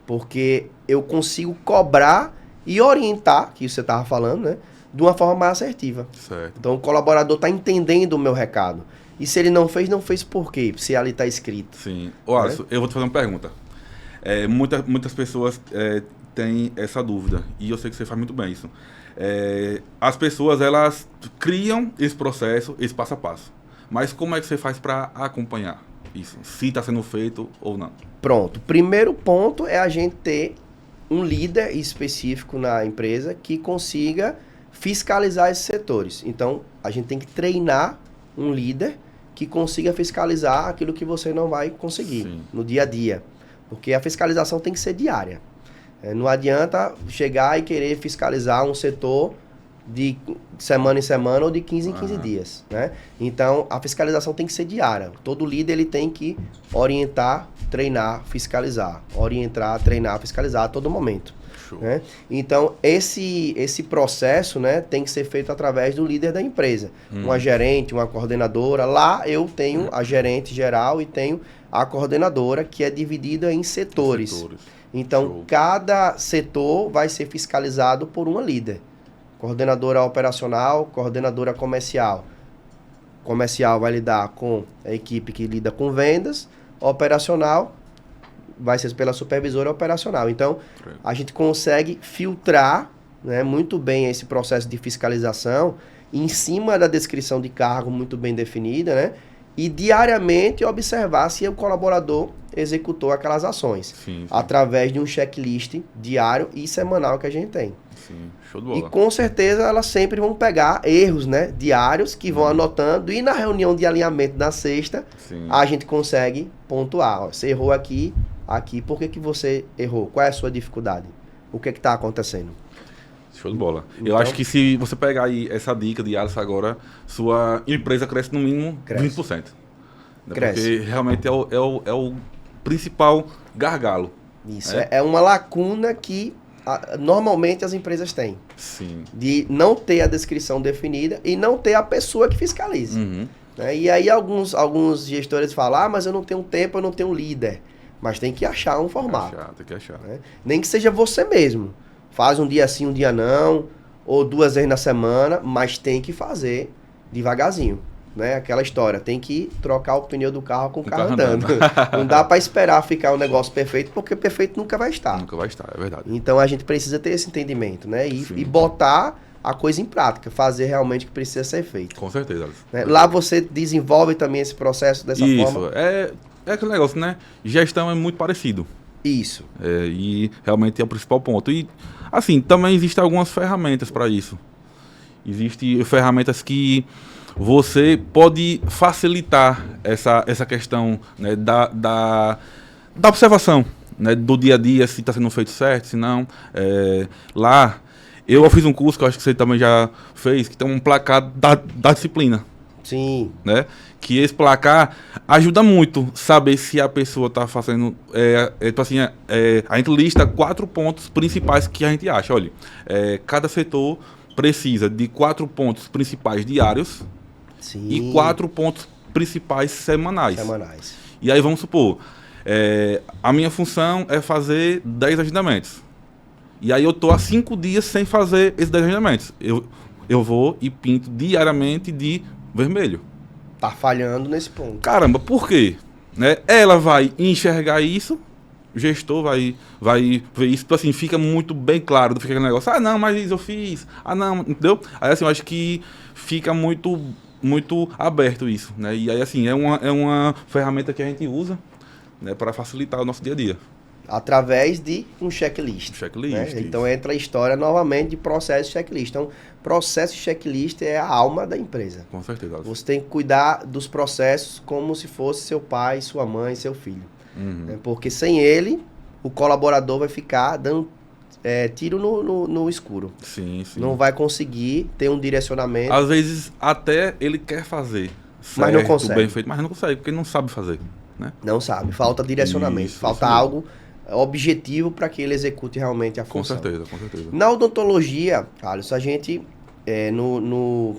Porque eu consigo cobrar e orientar, que você estava falando, né, de uma forma mais assertiva. Certo. Então, o colaborador está entendendo o meu recado. E se ele não fez por quê? Se ali está escrito. Sim. Alisson, eu vou te fazer uma pergunta. Muitas pessoas têm essa dúvida, e eu sei que você faz muito bem isso. As pessoas, elas criam esse processo, esse passo a passo. Mas como é que você faz para acompanhar isso? Se está sendo feito ou não? Pronto. Primeiro ponto é a gente ter um líder específico na empresa que consiga fiscalizar esses setores. Então, a gente tem que treinar um líder que consiga fiscalizar aquilo que você não vai conseguir no dia a dia. Porque a fiscalização tem que ser diária. Não adianta chegar e querer fiscalizar um setor de semana em semana ou de 15 em 15 dias, né? Então, a fiscalização tem que ser diária. Todo líder ele tem que orientar, treinar, fiscalizar. Orientar, treinar, fiscalizar a todo momento. Né? Então, esse processo, né, tem que ser feito através do líder da empresa. Uma gerente, uma coordenadora. Lá eu tenho a gerente geral e tenho a coordenadora, que é dividida em setores. Então, cada setor vai ser fiscalizado por uma líder. Coordenadora operacional, coordenadora comercial. Comercial vai lidar com a equipe que lida com vendas. Operacional vai ser pela supervisora operacional. Então, a gente consegue filtrar, né, muito bem esse processo de fiscalização em cima da descrição de cargo muito bem definida, né? E diariamente observar se o colaborador executou aquelas ações. Sim. Através de um checklist diário e semanal que a gente tem. Sim, show de bola. E com certeza elas sempre vão pegar erros, né, diários que vão anotando, e na reunião de alinhamento na sexta, a gente consegue pontuar. Ó, você errou aqui, por que você errou? Qual é a sua dificuldade? O que está acontecendo? Show de bola. Então, eu acho que se você pegar aí essa dica de Alisson agora, sua empresa cresce no mínimo 20%. Né? Cresce. Porque realmente é o principal gargalo. Isso, é uma lacuna que normalmente as empresas têm. Sim. De não ter a descrição definida e não ter a pessoa que fiscalize. Né? E aí alguns gestores falam, mas eu não tenho tempo, eu não tenho líder. Mas tem que achar um formato. Tem que achar. Né? Nem que seja você mesmo. Faz um dia sim, um dia não, ou 2 vezes na semana, mas tem que fazer devagarzinho. Né? Aquela história, tem que trocar o pneu do carro com o carro andando. Não dá para esperar ficar um negócio perfeito, porque perfeito nunca vai estar. Nunca vai estar, é verdade. Então a gente precisa ter esse entendimento, né? E botar a coisa em prática, fazer realmente o que precisa ser feito. Com certeza, Alisson. Né? Lá você desenvolve também esse processo dessa forma. Isso, é aquele negócio, né? Gestão é muito parecido. Isso. E realmente é o principal ponto. E, assim, também existem algumas ferramentas para isso. Existem ferramentas que você pode facilitar essa questão, né, da observação, né, do dia a dia, se está sendo feito certo, se não. Lá, eu fiz um curso que eu acho que você também já fez, que tem um placar da disciplina. Sim. Né? Que esse placar ajuda muito saber se a pessoa está fazendo. Tipo assim, a gente lista 4 pontos principais que a gente acha. Olha, cada setor precisa de 4 pontos principais diários. Sim. E 4 pontos principais semanais. E aí vamos supor, a minha função é fazer 10 agendamentos. E aí eu tô há 5 dias sem fazer esses 10 agendamentos. Eu vou e pinto diariamente de vermelho. Tá falhando nesse ponto. Caramba, por quê? Né? Ela vai enxergar isso, o gestor vai ver isso, assim, fica muito bem claro, não fica aquele negócio, não, mas eu fiz, não, entendeu? Aí assim, eu acho que fica muito aberto isso, né? E aí assim, é uma ferramenta que a gente usa, né, para facilitar o nosso dia a dia. Através de um checklist. Né? Então entra a história novamente de processo e checklist. Então, processo e checklist é a alma da empresa. Com certeza. Você tem que cuidar dos processos como se fosse seu pai, sua mãe, seu filho. Né? Porque sem ele, o colaborador vai ficar dando tiro no escuro. Sim. Não vai conseguir ter um direcionamento. Às vezes até ele quer fazer, certo, mas não consegue. Bem feito, mas não consegue, porque ele não sabe fazer. Né? Não sabe, falta direcionamento, falta algo objetivo para que ele execute realmente a função. Com certeza. Na odontologia, Carlos, a gente, no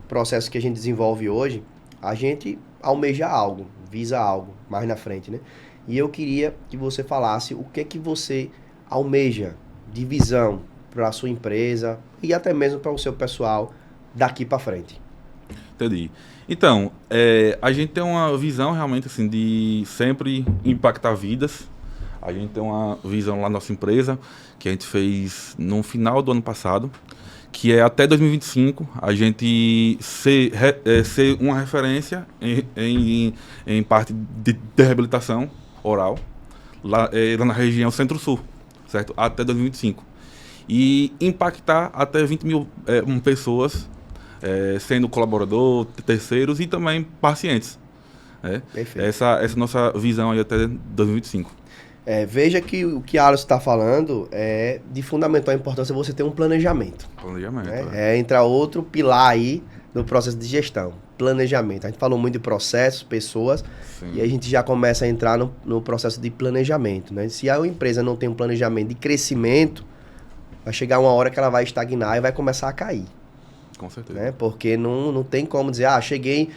processo que a gente desenvolve hoje, a gente almeja algo, visa algo mais na frente, né? E eu queria que você falasse o que você almeja de visão para a sua empresa e até mesmo para o seu pessoal daqui para frente. Entendi. Então, a gente tem uma visão realmente assim de sempre impactar vidas. A gente tem uma visão lá na nossa empresa, que a gente fez no final do ano passado, que é até 2025 a gente ser uma referência em parte de reabilitação oral, lá na região Centro-Sul, certo? Até 2025. E impactar até 20 mil pessoas, sendo colaborador, terceiros e também pacientes. Perfeito. Essa nossa visão aí até 2025. Veja que o que Alisson está falando é de fundamental importância você ter um planejamento. Planejamento. Entra outro pilar aí no processo de gestão, planejamento. A gente falou muito de processos, pessoas, sim, e a gente já começa a entrar no processo de planejamento. Né? Se a empresa não tem um planejamento de crescimento, vai chegar uma hora que ela vai estagnar e vai começar a cair. Com certeza. Né? Porque não tem como dizer, cheguei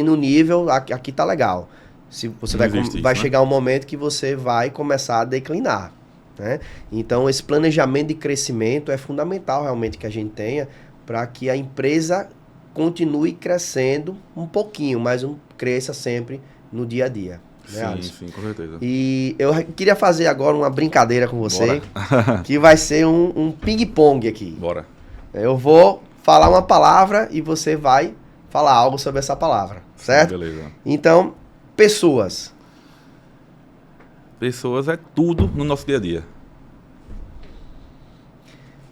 no nível, aqui tá legal. Se você vai chegar um momento que você vai começar a declinar. Né? Então, esse planejamento de crescimento é fundamental realmente que a gente tenha para que a empresa continue crescendo um pouquinho, mas cresça sempre no dia a dia. Né, sim, com certeza. E eu queria fazer agora uma brincadeira com você, que vai ser um ping-pong aqui. Bora. Eu vou falar uma palavra e você vai falar algo sobre essa palavra, certo? Sim, beleza. Então, pessoas. Pessoas é tudo no nosso dia a dia.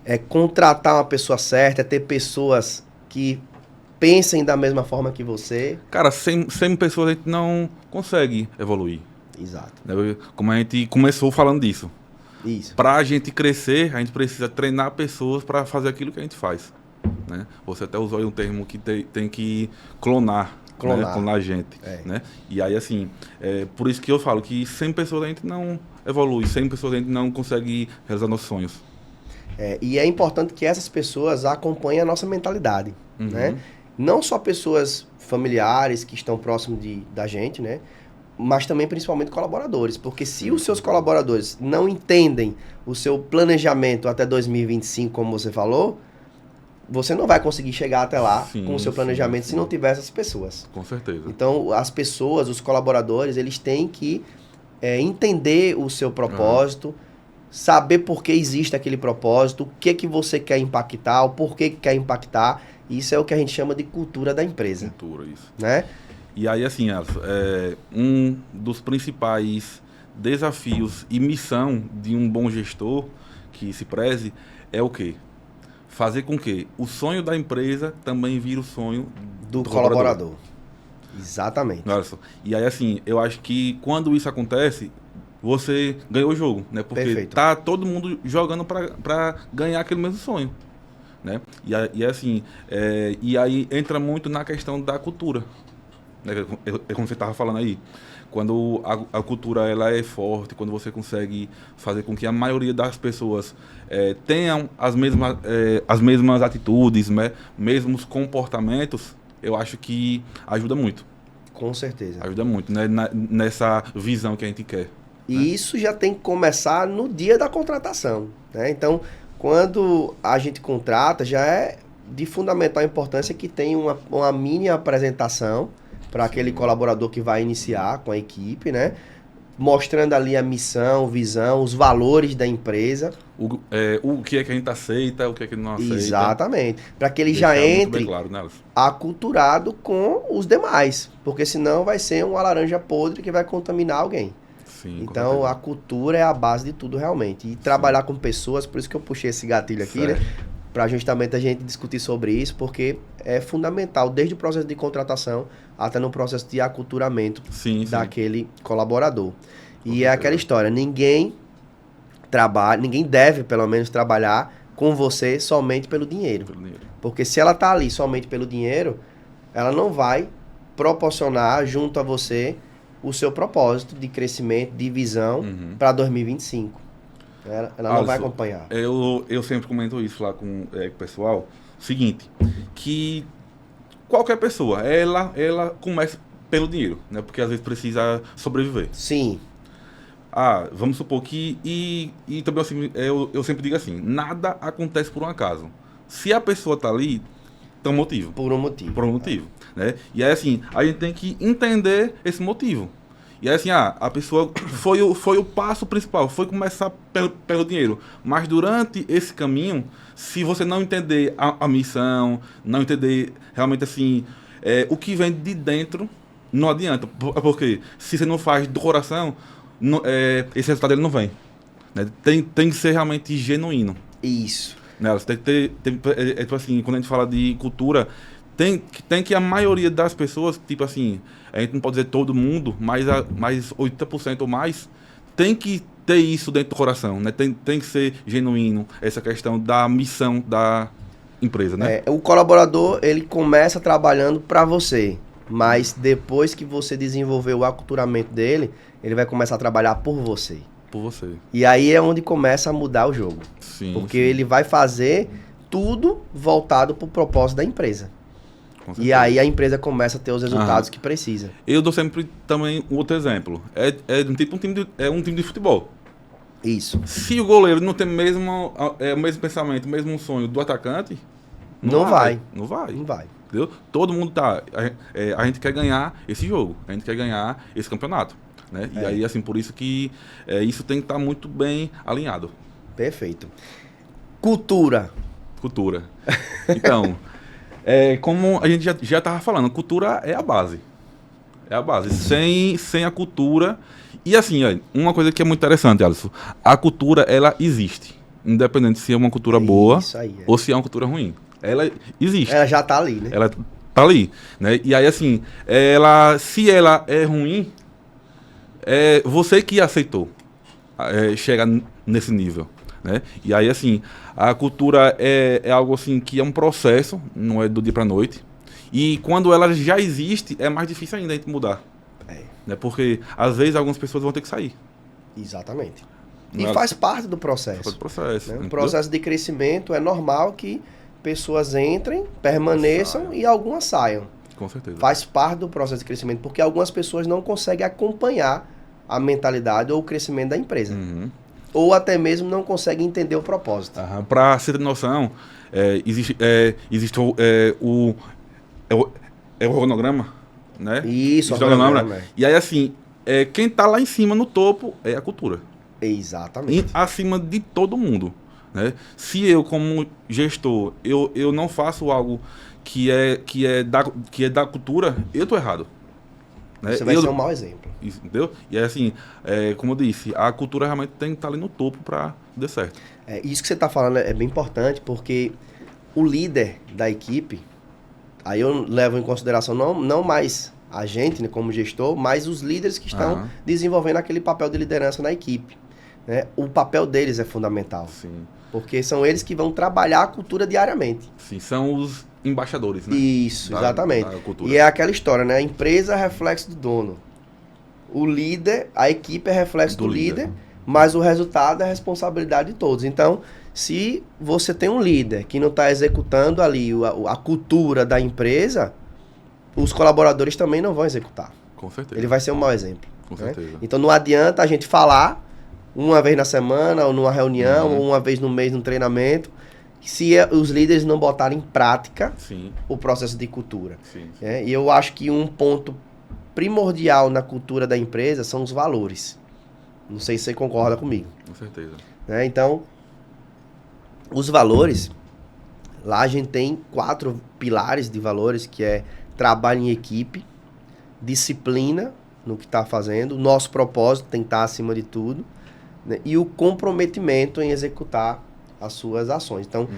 É contratar uma pessoa certa, é ter pessoas que pensem da mesma forma que você. Cara, sem pessoas a gente não consegue evoluir. Exato. Como a gente começou falando disso. Isso. Pra a gente crescer, a gente precisa treinar pessoas para fazer aquilo que a gente faz. Né? Você até usou aí um termo que tem que clonar. Clonar a gente. Né? E aí, assim, por isso que eu falo que sem pessoas a gente não evolui, sem pessoas a gente não consegue realizar nossos sonhos. E é importante que essas pessoas acompanhem a nossa mentalidade. Uhum. Né? Não só pessoas familiares que estão próximos da gente, né? Mas também principalmente colaboradores. Porque se os seus colaboradores não entendem o seu planejamento até 2025, como você falou, você não vai conseguir chegar até lá com o seu planejamento se não tiver essas pessoas. Com certeza. Então, as pessoas, os colaboradores, eles têm que entender o seu propósito, saber por que existe aquele propósito, o que você quer impactar, o porquê que quer impactar. Isso é o que a gente chama de cultura da empresa. Cultura, isso. Né? E aí, assim, um dos principais desafios e missão de um bom gestor que se preze é o quê? Fazer com que o sonho da empresa também vire o sonho do colaborador. Exatamente. Nossa. E aí, assim, eu acho que quando isso acontece, você ganhou o jogo, né? Porque Perfeito. tá todo mundo jogando para ganhar aquele mesmo sonho, né? E assim, e aí entra muito na questão da cultura, né? É como você estava falando aí. Quando a cultura ela é forte, quando você consegue fazer com que a maioria das pessoas tenham as mesmas atitudes, né? Mesmos comportamentos, eu acho que ajuda muito. Com certeza. Ajuda muito, né? Nessa visão que a gente quer. E isso já tem que começar no dia da contratação, né? Então, quando a gente contrata, já é de fundamental importância que tenha uma mini apresentação para aquele colaborador que vai iniciar com a equipe, né? Mostrando ali a missão, visão, os valores da empresa. O que é que a gente aceita, o que é que não aceita. Exatamente. Para que ele Deixar já muito entre bem claro, né, Alisson? aculturado com os demais. Porque senão vai ser uma laranja podre que vai contaminar alguém. Sim, Então, a cultura é a base de tudo realmente. E trabalhar com pessoas, por isso que eu puxei esse gatilho aqui, certo, né? Para justamente a gente discutir sobre isso, porque é fundamental, desde o processo de contratação até no processo de aculturamento sim. daquele colaborador. E certeza. é aquela história, ninguém deve, pelo menos, trabalhar com você somente pelo dinheiro. Porque se ela tá ali somente pelo dinheiro, ela não vai proporcionar junto a você o seu propósito de crescimento, de visão para 2025. Ela não vai acompanhar. Eu sempre comento isso lá com o pessoal. Seguinte, que qualquer pessoa, ela começa pelo dinheiro, né? Porque às vezes precisa sobreviver. Sim. Vamos supor que... E também assim, eu sempre digo assim, nada acontece por um acaso. Se a pessoa tá ali, tem um motivo. Por um motivo. Por um motivo, né? E aí assim, a gente tem que entender esse motivo. E aí assim, a pessoa foi o passo principal, foi começar pelo dinheiro. Mas durante esse caminho, se você não entender a missão, não entender realmente assim, o que vem de dentro, não adianta. Porque se você não faz do coração, esse resultado ele não vem. Né? Tem que ser realmente genuíno. Isso. Né? Você tem que ter, tipo assim, quando a gente fala de cultura, tem que a maioria das pessoas, tipo assim, a gente não pode dizer todo mundo, mas 80% ou mais, tem que ter isso dentro do coração, né? Tem que ser genuíno, essa questão da missão da empresa, né? O colaborador, ele começa trabalhando para você, mas depois que você desenvolver o aculturamento dele, ele vai começar a trabalhar por você. Por você. E aí é onde começa a mudar o jogo. Sim, porque sim. ele vai fazer tudo voltado para o propósito da empresa. E aí a empresa começa a ter os resultados que precisa. Eu dou sempre também um outro exemplo. Um time de futebol. Isso. Se o goleiro não tem o mesmo pensamento, o mesmo sonho do atacante, Não vai. Não vai. Não vai. Entendeu? Todo mundo tá... A gente quer ganhar esse jogo. A gente quer ganhar esse campeonato. Né? E aí, assim, por isso que isso tem que estar muito bem alinhado. Perfeito. Cultura. Então... como a gente já estava falando, cultura é a base. É a base. Sem a cultura... E assim, uma coisa que é muito interessante, Alisson. A cultura, ela existe. Independente se é uma cultura boa ou se é uma cultura ruim. Ela existe. Ela já está ali, né? Ela tá ali. Né? E aí, assim, se ela é ruim, é você que aceitou chegar nesse nível. Né? E aí, assim, a cultura é algo assim que é um processo, não é do dia para noite. E quando ela já existe, é mais difícil ainda a gente mudar. Né? Porque, às vezes, algumas pessoas vão ter que sair. Exatamente. E faz parte do processo. Faz processo. Né? O processo de crescimento é normal que pessoas entrem, permaneçam e algumas saiam. Com certeza. Faz parte do processo de crescimento, porque algumas pessoas não conseguem acompanhar a mentalidade ou o crescimento da empresa. Ou até mesmo não consegue entender o propósito. Para você ter noção, existe o organograma, né? Isso, o organograma. E aí, assim, quem está lá em cima, no topo, é a cultura. Exatamente. Acima de todo mundo. Né? Se eu, como gestor, eu não faço algo que é da cultura, eu estou errado. Né? Você vai ser um mau exemplo. Entendeu? E assim, como eu disse, a cultura realmente tem que estar ali no topo para dar certo. Isso que você está falando é bem importante, porque o líder da equipe, aí eu levo em consideração não mais a gente, né, como gestor, mas os líderes que estão desenvolvendo aquele papel de liderança na equipe. Né? O papel deles é fundamental. Sim. Porque são eles que vão trabalhar a cultura diariamente. Sim, são os embaixadores, né? Isso, exatamente. Da cultura. E é aquela história, né? A empresa é reflexo do dono. O líder, a equipe é reflexo do líder, mas o resultado é responsabilidade de todos. Então, se você tem um líder que não está executando ali a cultura da empresa, os colaboradores também não vão executar. Com certeza. Ele vai ser um mau exemplo. Com né? certeza. Então, não adianta a gente falar uma vez na semana, ou numa reunião, ou uma vez no mês num treinamento, se os líderes não botarem em prática o processo de cultura. Sim. E eu acho que um ponto primordial na cultura da empresa são os valores. Não sei se você concorda comigo. Com certeza. Então, os valores, lá a gente tem 4 pilares de valores, que é trabalho em equipe, disciplina no que está fazendo, nosso propósito tem que estar acima de tudo, né? E o comprometimento em executar as suas ações. Então,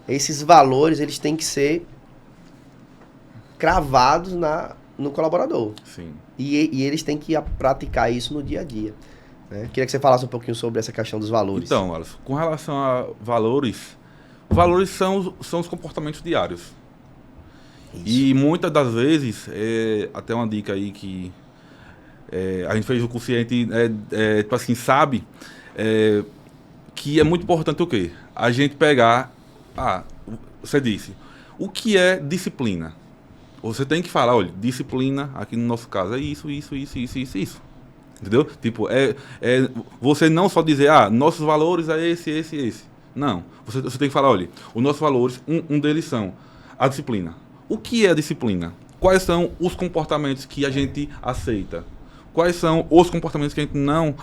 esses valores, eles têm que ser cravados no colaborador. Sim. E eles têm que praticar isso no dia a dia. Né? Queria que você falasse um pouquinho sobre essa questão dos valores. Então, Alisson, com relação a valores são os comportamentos diários. Isso. E muitas das vezes, até uma dica aí que a gente fez o consciente, tipo assim, sabe que é muito importante o quê? A gente pegar, você disse, o que é disciplina? Você tem que falar, olha, disciplina, aqui no nosso caso, é isso. Entendeu? Tipo, você não só dizer, nossos valores é esse. Não. Você tem que falar, olha, os nossos valores, um deles são a disciplina. O que é a disciplina? Quais são os comportamentos que a gente aceita? Quais são os comportamentos que a gente não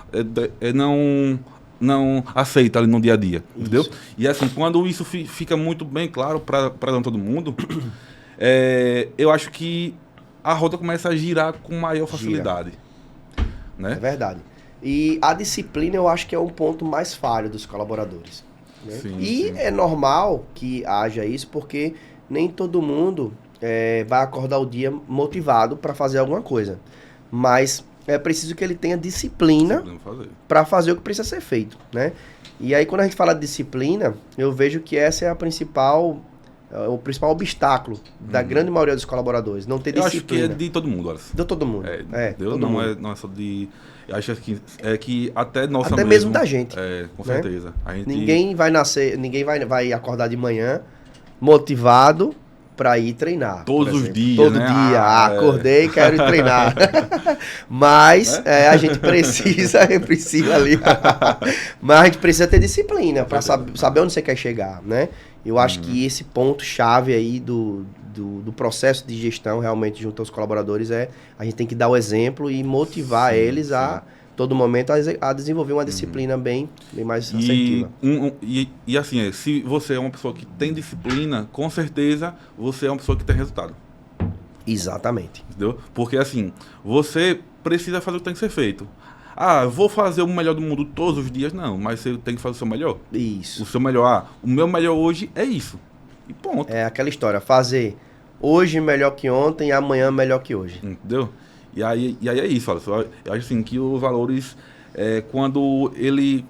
aceita ali no dia a dia? Entendeu? E assim, quando isso fica muito bem claro para todo mundo, eu acho que a roda começa a girar com maior facilidade. Né? É verdade. E a disciplina eu acho que é um ponto mais falho dos colaboradores. Né? Sim. É normal que haja isso, porque nem todo mundo vai acordar o dia motivado para fazer alguma coisa. Mas é preciso que ele tenha disciplina para fazer o que precisa ser feito. Né? E aí, quando a gente fala de disciplina, eu vejo que essa é o principal obstáculo da grande maioria dos colaboradores, não ter disciplina. Eu acho que é de todo mundo, Alisson. De todo mundo. Não é só de... Eu acho que até nossa até mesmo da gente. Com né? certeza. Ninguém vai acordar de manhã motivado para ir treinar. Todos os dias, Todo né? dia. Acordei e quero ir treinar. Mas a gente precisa ali. Mas a gente precisa ter disciplina para saber onde você quer chegar, né? Eu acho que esse ponto-chave aí do processo de gestão, realmente, junto aos colaboradores, a gente tem que dar o exemplo e motivar eles a todo momento a desenvolver uma disciplina bem mais assertiva. E assim, se você é uma pessoa que tem disciplina, com certeza você é uma pessoa que tem resultado. Exatamente. Entendeu? Porque assim, você precisa fazer o que tem que ser feito. Vou fazer o melhor do mundo todos os dias? Não, mas você tem que fazer o seu melhor. Isso. O seu melhor, o meu melhor hoje é isso. E ponto. É aquela história, fazer hoje melhor que ontem e amanhã melhor que hoje. Entendeu? E aí é isso, olha, eu acho assim que os valores, quando ele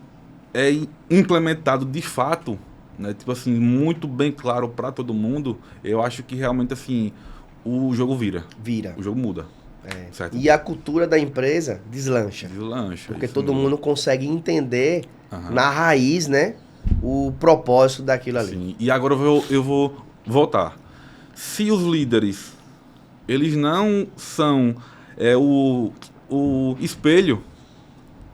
é implementado de fato, né, tipo assim, muito bem claro para todo mundo, eu acho que realmente assim, o jogo vira. O jogo muda. Certo? E a cultura da empresa deslancha. Porque todo mundo consegue entender na raiz, né, o propósito daquilo ali. Sim. E agora eu vou voltar. Se os líderes, eles não são o espelho,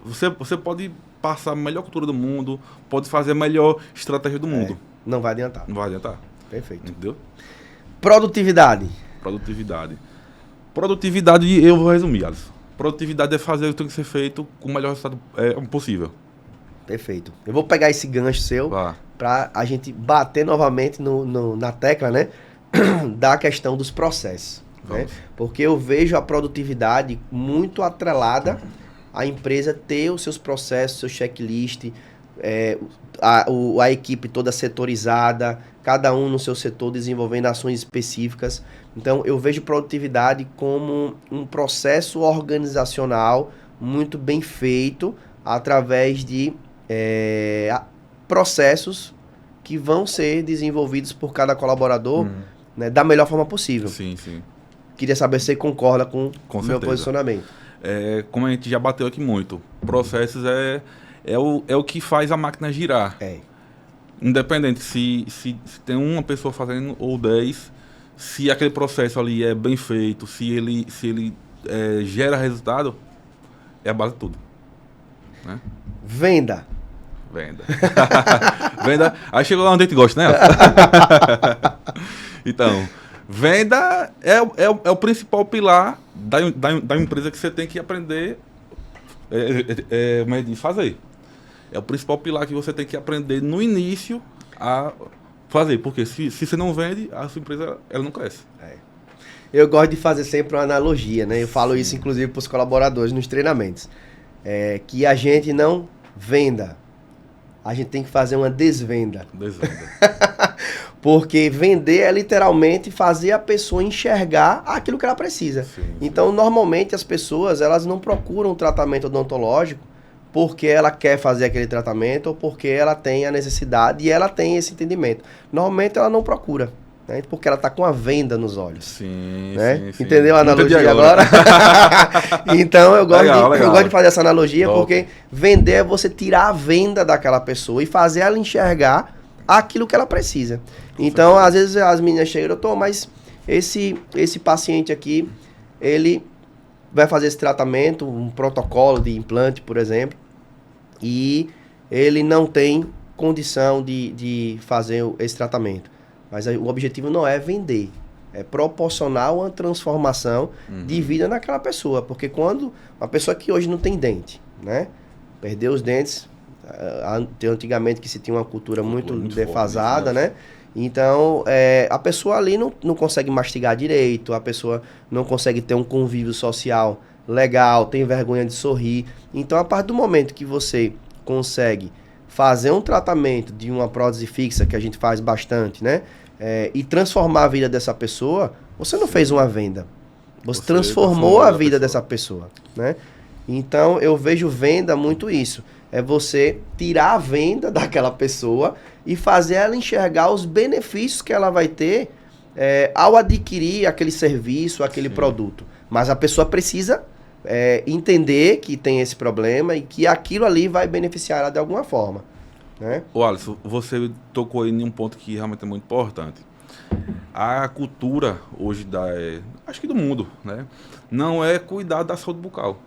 você pode passar a melhor cultura do mundo, pode fazer a melhor estratégia do mundo. Não vai adiantar. Não vai adiantar. Perfeito. Entendeu? Produtividade, eu vou resumir, Alisson. Produtividade é fazer o que tem que ser feito com o melhor resultado possível. Perfeito. Eu vou pegar esse gancho seu para a gente bater novamente na tecla, né, da questão dos processos. né? Porque eu vejo a produtividade muito atrelada à empresa ter os seus processos, seu checklist, a equipe toda setorizada, cada um no seu setor desenvolvendo ações específicas. Então, eu vejo produtividade como um processo organizacional muito bem feito através de processos que vão ser desenvolvidos por cada colaborador, né, da melhor forma possível. Sim, sim. Queria saber se você concorda com o meu posicionamento. Como a gente já bateu aqui muito, processos é o que faz a máquina girar. Independente se tem uma pessoa fazendo ou 10, se aquele processo ali é bem feito, se ele gera resultado, é a base de tudo. Né? Venda. Venda. Aí chegou lá onde a gente gosta, né? Então, venda é o principal pilar da empresa que você tem que aprender a fazer. É o principal pilar que você tem que aprender no início a fazer. Porque se você não vende, a sua empresa ela não cresce. Eu gosto de fazer sempre uma analogia, né? Eu falo isso, inclusive, para os colaboradores nos treinamentos. Que a gente não venda. A gente tem que fazer uma desvenda. Porque vender é literalmente fazer a pessoa enxergar aquilo que ela precisa. Sim. Então, normalmente, as pessoas elas não procuram um tratamento odontológico porque ela quer fazer aquele tratamento ou porque ela tem a necessidade e ela tem esse entendimento. Normalmente, ela não procura, né? Porque ela está com a venda nos olhos. Sim, né? sim. Entendeu a analogia agora? Então, eu gosto de fazer essa analogia porque vender é você tirar a venda daquela pessoa e fazer ela enxergar aquilo que ela precisa. Então, às vezes as meninas chegam, doutor, mas esse paciente aqui, ele vai fazer esse tratamento, um protocolo de implante, por exemplo, e ele não tem condição de fazer esse tratamento. Mas o objetivo não é vender, é proporcionar uma transformação de vida naquela pessoa. Porque quando uma pessoa que hoje não tem dente, né, perdeu os dentes, antigamente que se tinha uma cultura muito defasada, né? Então, a pessoa ali não consegue mastigar direito, a pessoa não consegue ter um convívio social legal, tem vergonha de sorrir. Então, a partir do momento que você consegue fazer um tratamento de uma prótese fixa, que a gente faz bastante, né? E transformar a vida dessa pessoa, você não fez uma venda. Você transformou a vida dessa pessoa, né? Então, eu vejo venda muito isso. É você tirar a venda daquela pessoa e fazer ela enxergar os benefícios que ela vai ter ao adquirir aquele serviço, aquele produto. Mas a pessoa precisa entender que tem esse problema e que aquilo ali vai beneficiar ela de alguma forma. Né? Ô Alisson, você tocou aí em um ponto que realmente é muito importante. A cultura hoje acho que do mundo, né? Não é cuidar da saúde bucal.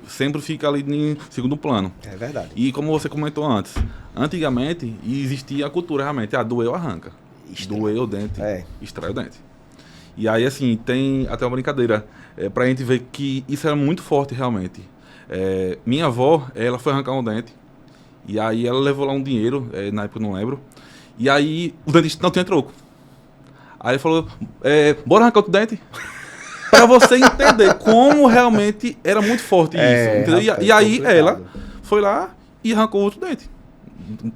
Sempre fica ali em segundo plano. É verdade. E como você comentou antes, antigamente existia a cultura realmente, doeu, arranca. Doeu o dente, extrai o dente. E aí, assim, tem até uma brincadeira, pra gente ver que isso era muito forte realmente. Minha avó, ela foi arrancar um dente, e aí ela levou lá um dinheiro, na época eu não lembro, e aí o dentista não tinha troco. Aí ele falou, bora arrancar outro dente? Pra você entender como realmente era muito forte isso. Rapaz, e aí ela foi lá e arrancou outro dente.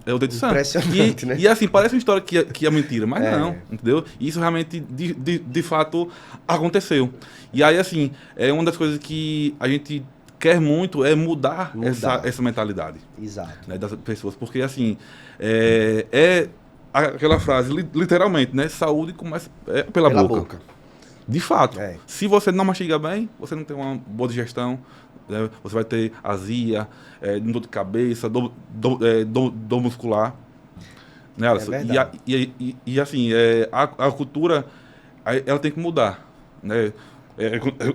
É o dente santo. Impressionante, né? E assim, parece uma história que é mentira, mas não, entendeu? Isso realmente, de fato, aconteceu. E aí, assim, uma das coisas que a gente quer muito é mudar. Essa mentalidade. Exato. Né, das pessoas. Porque, assim, aquela frase, literalmente, né? Saúde começa pela boca. De fato, se você não mastiga bem, você não tem uma boa digestão, né? Você vai ter azia, dor de cabeça, dor muscular. Né, e assim, a cultura, ela tem que mudar, né?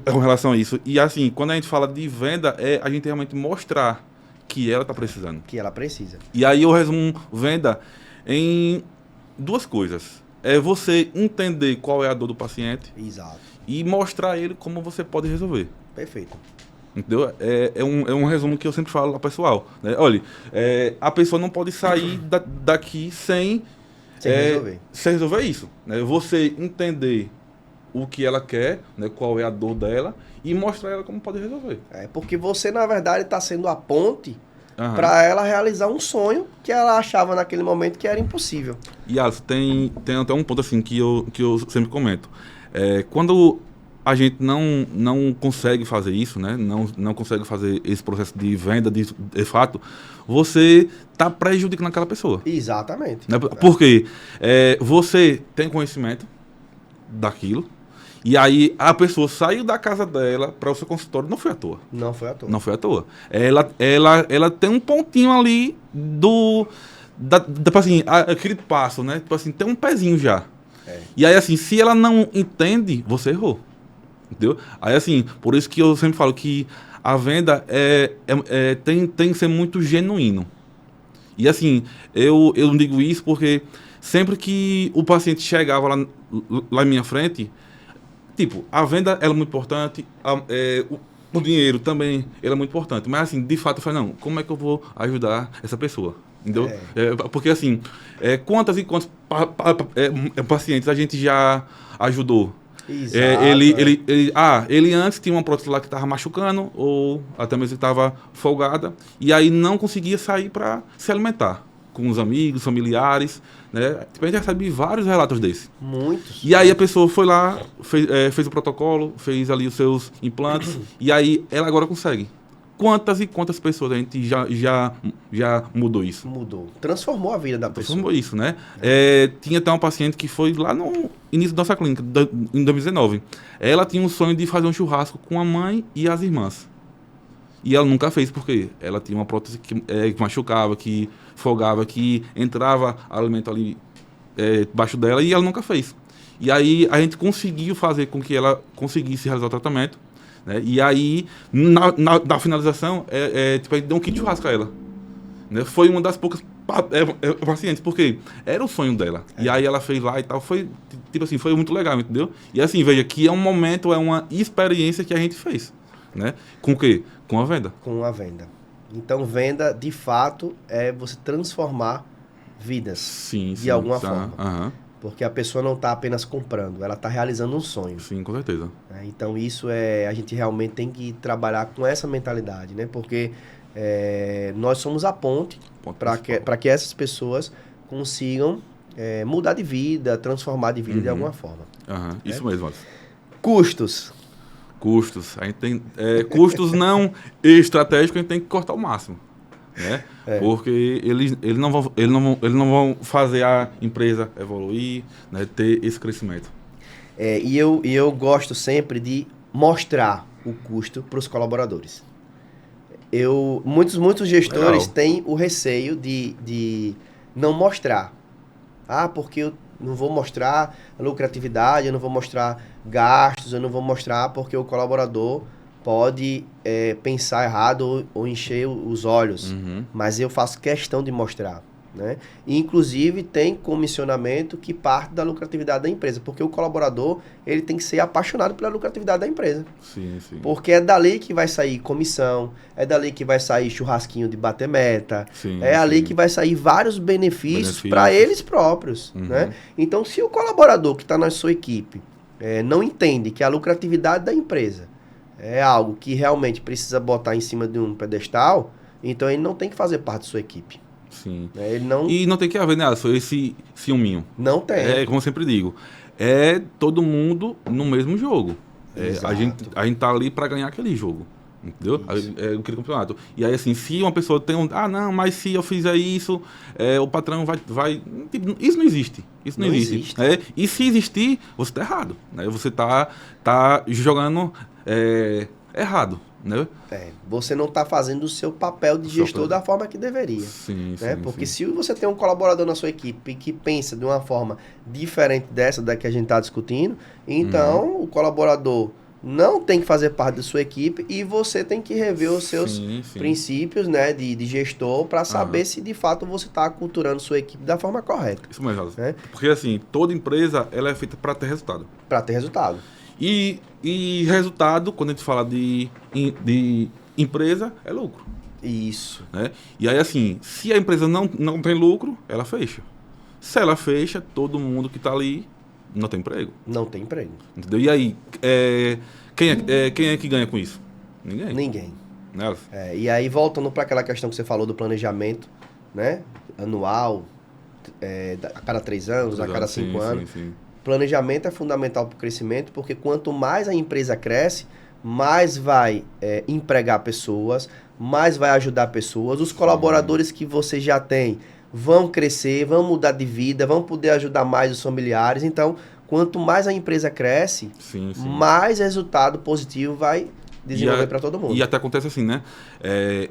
Com relação a isso. E assim, quando a gente fala de venda, a gente realmente mostrar que ela está precisando. Que ela precisa. E aí eu resumo venda em duas coisas. É você entender qual é a dor do paciente. Exato. E mostrar a ele como você pode resolver. Perfeito. Entendeu? É um resumo que eu sempre falo ao pessoal. Né? Olha, a pessoa não pode sair daqui sem resolver isso. Né? Você entender o que ela quer, né, qual é a dor dela, e mostrar ela como pode resolver. Porque você, na verdade, está sendo a ponte Aham. para ela realizar um sonho que ela achava naquele momento que era impossível. E Alisson, tem até um ponto assim que eu sempre comento. Quando a gente não consegue fazer isso, né? Não consegue fazer esse processo de venda de fato, você está prejudicando aquela pessoa. Exatamente. Né? Porque você tem conhecimento daquilo, e aí a pessoa saiu da casa dela para o seu consultório, não foi à toa. Não foi à toa. Não foi à toa. Ela tem um pontinho ali tipo assim, aquele passo, né? Tipo assim, tem um pezinho já. E aí, assim, se ela não entende, você errou. Entendeu? Aí, assim, por isso que eu sempre falo que a venda tem que ser muito genuíno. E, assim, eu digo isso porque sempre que o paciente chegava lá em minha frente, tipo, a venda ela é muito importante, o dinheiro também ele é muito importante. Mas, assim, de fato, eu falei, não, como é que eu vou ajudar essa pessoa? Entendeu? Porque, assim, quantas e quantos pacientes a gente já ajudou? Exato. Ele antes tinha uma prótese lá que estava machucando, ou até mesmo que estava folgada, e aí não conseguia sair para se alimentar com os amigos, familiares, né? Tipo, a gente recebe vários relatos desses. Muitos. E aí a pessoa foi lá, fez o protocolo, fez ali os seus implantes, e aí ela agora consegue. Quantas e quantas pessoas a gente já mudou isso? Mudou. Transformou a vida da pessoa. Transformou isso, né? Tinha até uma paciente que foi lá no início da nossa clínica, em 2019. Ela tinha um sonho de fazer um churrasco com a mãe e as irmãs. E ela nunca fez, porque ela tinha uma prótese que machucava, que folgava, que entrava alimento ali debaixo dela, e ela nunca fez. E aí a gente conseguiu fazer com que ela conseguisse realizar o tratamento, né? E aí, na finalização, tipo, a gente deu um kit de churrasco a ela. Né? Foi uma das poucas pacientes, porque era o sonho dela. E aí ela fez lá e tal. Foi, tipo assim, foi muito legal, entendeu? E assim, veja, que é um momento, é uma experiência que a gente fez. Né? Com o quê? Com a venda. Com a venda. Então, venda, de fato, é você transformar vidas. Sim, de alguma forma. Aham. Porque a pessoa não está apenas comprando, ela está realizando um sonho. Sim, com certeza. Então, isso a gente realmente tem que trabalhar com essa mentalidade, né? Porque nós somos a ponte para que essas pessoas consigam mudar de vida, transformar de vida de alguma forma. Isso mesmo, Alisson. Custos. A gente tem custos não estratégicos, a gente tem que cortar o máximo. Né? Porque eles não vão fazer a empresa evoluir, né? Ter esse crescimento. E eu gosto sempre de mostrar o custo para os colaboradores. Muitos gestores têm o receio de não mostrar. Porque eu não vou mostrar a lucratividade, eu não vou mostrar gastos, eu não vou mostrar porque o colaborador pode pensar errado ou encher os olhos. Mas eu faço questão de mostrar. Né? E, inclusive, tem comissionamento que parte da lucratividade da empresa, porque o colaborador ele tem que ser apaixonado pela lucratividade da empresa. Sim. Porque é dali que vai sair comissão, é dali que vai sair churrasquinho de bater meta, ali que vai sair vários benefícios para eles próprios. Né? Então, se o colaborador que está na sua equipe não entende que a lucratividade da empresa é algo que realmente precisa botar em cima de um pedestal, então ele não tem que fazer parte da sua equipe. Sim. E não tem que haver, né, só esse ciúminho. Não tem. Como eu sempre digo, todo mundo no mesmo jogo. A gente tá ali para ganhar aquele jogo. Entendeu? Aquele campeonato. E aí, assim, se uma pessoa tem não, mas se eu fizer isso, o patrão vai... Isso não existe. Isso não existe. E se existir, você tá errado. Né? Você tá jogando errado. Né? Você não está fazendo o seu papel de gestor da forma que deveria. Sim. Porque se você tem um colaborador na sua equipe que pensa de uma forma diferente dessa da que a gente está discutindo, então o colaborador não tem que fazer parte da sua equipe e você tem que rever os seus princípios, né, de gestor para saber se de fato você está aculturando sua equipe da forma correta. Isso mesmo. Porque assim, toda empresa ela é feita para ter resultado. Para ter resultado. E resultado, quando a gente fala de empresa, é lucro. Isso. Né? E aí, assim, se a empresa não tem lucro, ela fecha. Se ela fecha, todo mundo que está ali não tem emprego. Não tem emprego. Entendeu? E aí, quem é que ganha com isso? Ninguém. Ninguém. Né? E aí, voltando para aquela questão que você falou do planejamento, né? Anual, a cada 3 anos, a cada 5 anos. Sim. Planejamento é fundamental para o crescimento, porque quanto mais a empresa cresce, mais vai empregar pessoas, mais vai ajudar pessoas. Os colaboradores que você já tem vão crescer, vão mudar de vida, vão poder ajudar mais os familiares. Então, quanto mais a empresa cresce, mais resultado positivo vai desenvolver para todo mundo. E até acontece assim, né?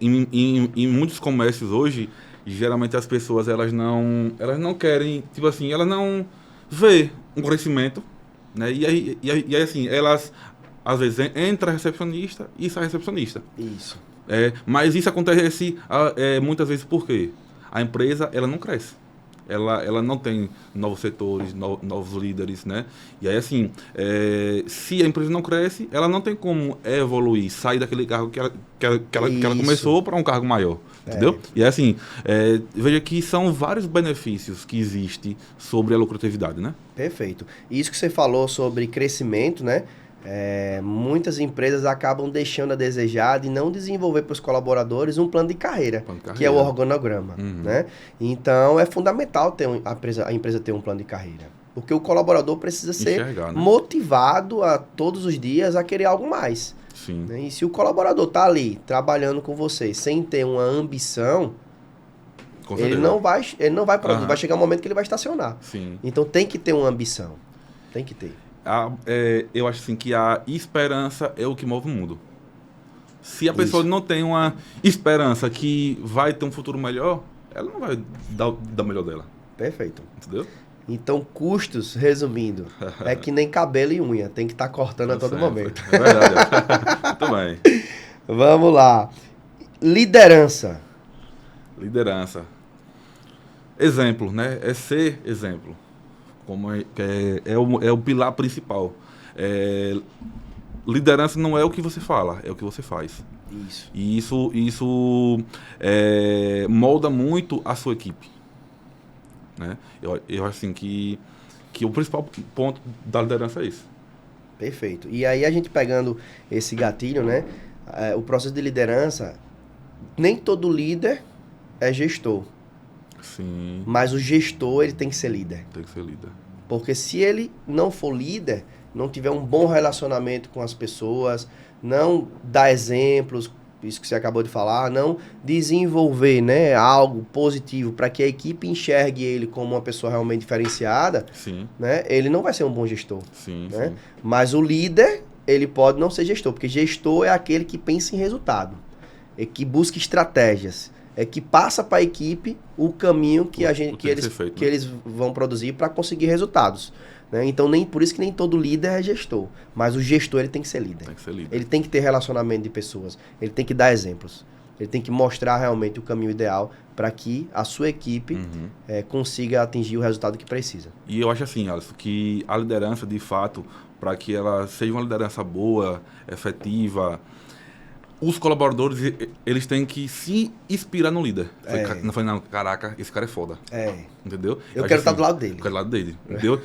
Em muitos comércios hoje, geralmente as pessoas elas não querem, tipo assim, elas não vê um crescimento, né? E aí assim, elas às vezes entra recepcionista e sai recepcionista. Isso. Mas isso acontece muitas vezes por quê? A empresa ela não cresce. Ela não tem novos setores, novos líderes, né? E aí, assim, se a empresa não cresce, ela não tem como evoluir, sair daquele cargo que ela começou para um cargo maior, entendeu? E é assim, veja que são vários benefícios que existem sobre a lucratividade, né? Perfeito. Isso que você falou sobre crescimento, né? Muitas empresas acabam deixando a desejar de não desenvolver para os colaboradores um plano de carreira, que é o organograma. Né? Então, é fundamental a empresa ter um plano de carreira. Porque o colaborador precisa ser motivado todos os dias a querer algo mais. Sim. Né? E se o colaborador está ali trabalhando com você sem ter uma ambição, ele não vai produzir. Vai chegar um momento que ele vai estacionar. Sim. Então, tem que ter uma ambição. Tem que ter. Eu acho assim que a esperança é o que move o mundo. Se a pessoa não tem uma esperança que vai ter um futuro melhor, ela não vai dar o melhor dela. Perfeito. Entendeu? Então, custos, resumindo, é que nem cabelo e unha, tem que estar cortando a todo momento. É verdade. Muito bem. Vamos lá. Liderança. Exemplo, né? É ser exemplo. Como é o pilar principal. Liderança não é o que você fala, é o que você faz. Isso. E isso molda muito a sua equipe. Né? Eu acho assim que o principal ponto da liderança é isso. Perfeito. E aí a gente pegando esse gatilho, né? O processo de liderança, nem todo líder é gestor. Sim. Mas o gestor, ele tem que ser líder. Tem que ser líder. Porque se ele não for líder, não tiver um bom relacionamento com as pessoas, não dar exemplos, isso que você acabou de falar, não desenvolver, né, algo positivo para que a equipe enxergue ele como uma pessoa realmente diferenciada, Sim. Né, ele não vai ser um bom gestor. Sim, né? sim. Mas o líder, ele pode não ser gestor, porque gestor é aquele que pensa em resultado, é que busca estratégias, é que passa para a equipe o caminho que eles vão produzir para conseguir resultados. Né? Então, por isso que nem todo líder é gestor. Mas o gestor, ele tem que ser líder. Ele tem que ter relacionamento de pessoas. Ele tem que dar exemplos. Ele tem que mostrar realmente o caminho ideal para que a sua equipe consiga atingir o resultado que precisa. E eu acho assim, Alisson, que a liderança, de fato, para que ela seja uma liderança boa, efetiva, os colaboradores, eles têm que se inspirar no líder. Não foi, não, caraca, esse cara é foda. Entendeu? Eu quero estar do lado dele. Eu quero do lado dele, entendeu?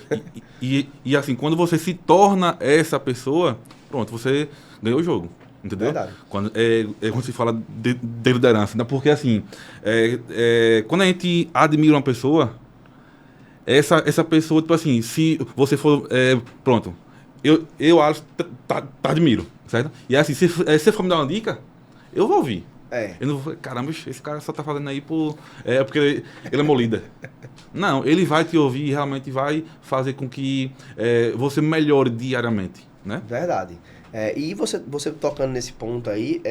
E assim, quando você se torna essa pessoa, pronto, você ganhou o jogo. Entendeu? Verdade. Quando se fala de liderança, né? Porque assim, quando a gente admira uma pessoa, essa pessoa, tipo assim, se você for, pronto, eu Alisson, admiro, certo? E assim, se você for me dar uma dica, eu vou ouvir. Eu não vou, caramba, esse cara só tá falando aí porque ele é meu líder. Não, ele vai te ouvir e realmente vai fazer com que você melhore diariamente, né? Verdade. E você tocando nesse ponto aí,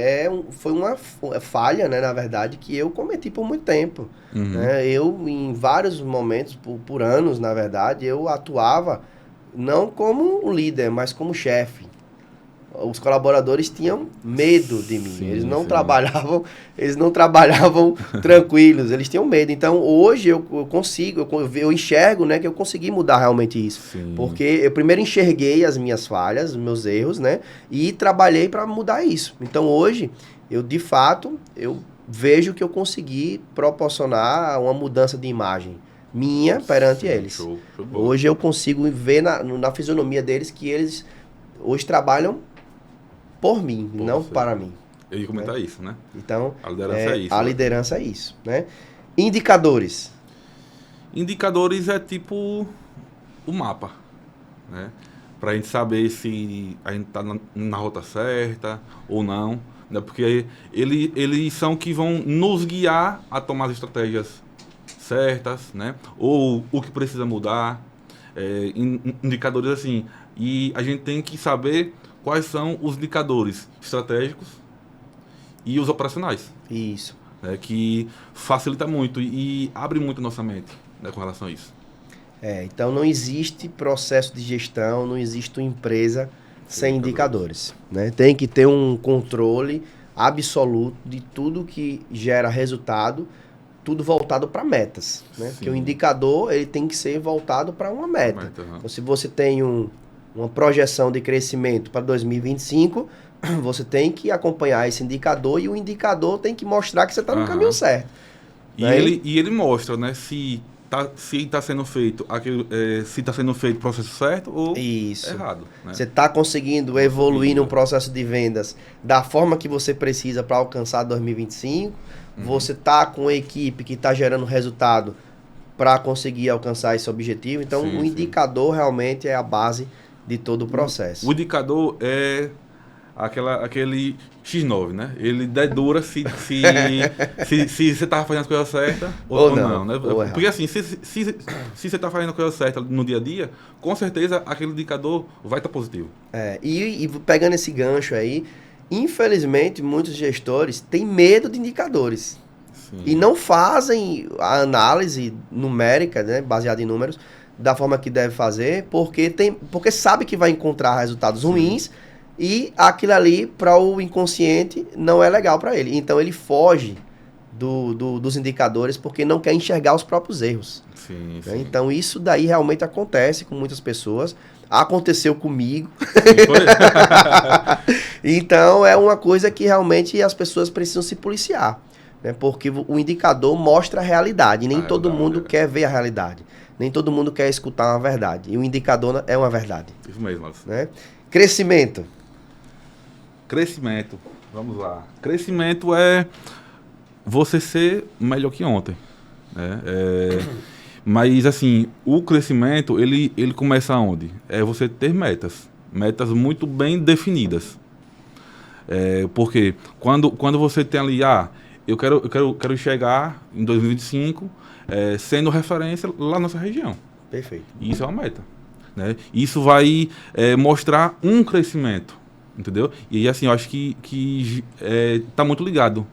foi uma falha, né, na verdade, que eu cometi por muito tempo. Né? Eu, em vários momentos, por anos, na verdade, eu atuava não como um líder, mas como chefe. Os colaboradores tinham medo de mim. Eles não trabalhavam tranquilos, eles tinham medo. Então, hoje eu enxergo, né, que eu consegui mudar realmente isso. Sim. Porque eu primeiro enxerguei as minhas falhas, os meus erros, né, e trabalhei para mudar isso. Então, hoje, de fato, eu vejo que eu consegui proporcionar uma mudança de imagem minha perante eles. Show de bola. Hoje eu consigo ver na fisionomia deles que eles hoje trabalham por mim, não você. para mim. Eu ia comentar isso, né? Então, A liderança é isso. a né? liderança é isso, né? Indicadores. Indicadores é tipo o mapa, né? Pra gente saber se a gente tá na rota certa ou não, né? Porque eles são que vão nos guiar a tomar as estratégias certas, né? Ou o que precisa mudar, indicadores assim. E a gente tem que saber quais são os indicadores estratégicos e os operacionais, Isso. né? Que facilita muito e abre muito a nossa mente, né, com relação a isso. Então não existe processo de gestão, não existe uma empresa sem indicadores, né? Tem que ter um controle absoluto de tudo que gera resultado, tudo voltado para metas, né? Sim. Porque o indicador ele tem que ser voltado para uma meta. Uhum. Então, se você tem uma projeção de crescimento para 2025, você tem que acompanhar esse indicador e o indicador tem que mostrar que você está no caminho certo. E Né? ele mostra, né, se está sendo feito se está sendo feito o processo certo ou Isso. errado. Né? Você está conseguindo evoluir no processo de vendas da forma que você precisa para alcançar 2025. Você está com a equipe que está gerando resultado para conseguir alcançar esse objetivo. Então, o indicador realmente é a base de todo o processo. O indicador é aquele X9, né? Ele dedura se você estava fazendo as coisas certas ou não, né? Ou Porque assim, se você está fazendo a coisa certa no dia a dia, com certeza aquele indicador vai estar positivo. E pegando esse gancho aí, infelizmente muitos gestores têm medo de indicadores. Sim. E não fazem a análise numérica, né, baseada em números, da forma que deve fazer, porque sabe que vai encontrar resultados ruins e aquilo ali, para o inconsciente, não é legal para ele. Então ele foge dos indicadores porque não quer enxergar os próprios erros. Sim, Né? sim. Então isso daí realmente acontece com muitas pessoas. Aconteceu comigo. Então é uma coisa que realmente as pessoas precisam se policiar. Né? Porque o indicador mostra a realidade. Nem todo mundo quer ver a realidade. Nem todo mundo quer escutar uma verdade. E o indicador é uma verdade. Isso mesmo, Alisson. Né? Crescimento. Vamos lá. Crescimento é você ser melhor que ontem. Né? Mas, assim, o crescimento, ele começa onde? É você ter metas. Metas muito bem definidas. Porque quando você tem ali, eu quero chegar em 2025 sendo referência lá na nossa região. Perfeito. Isso é uma meta. Né? Isso vai mostrar um crescimento. Entendeu? E assim, eu acho que tá muito ligado.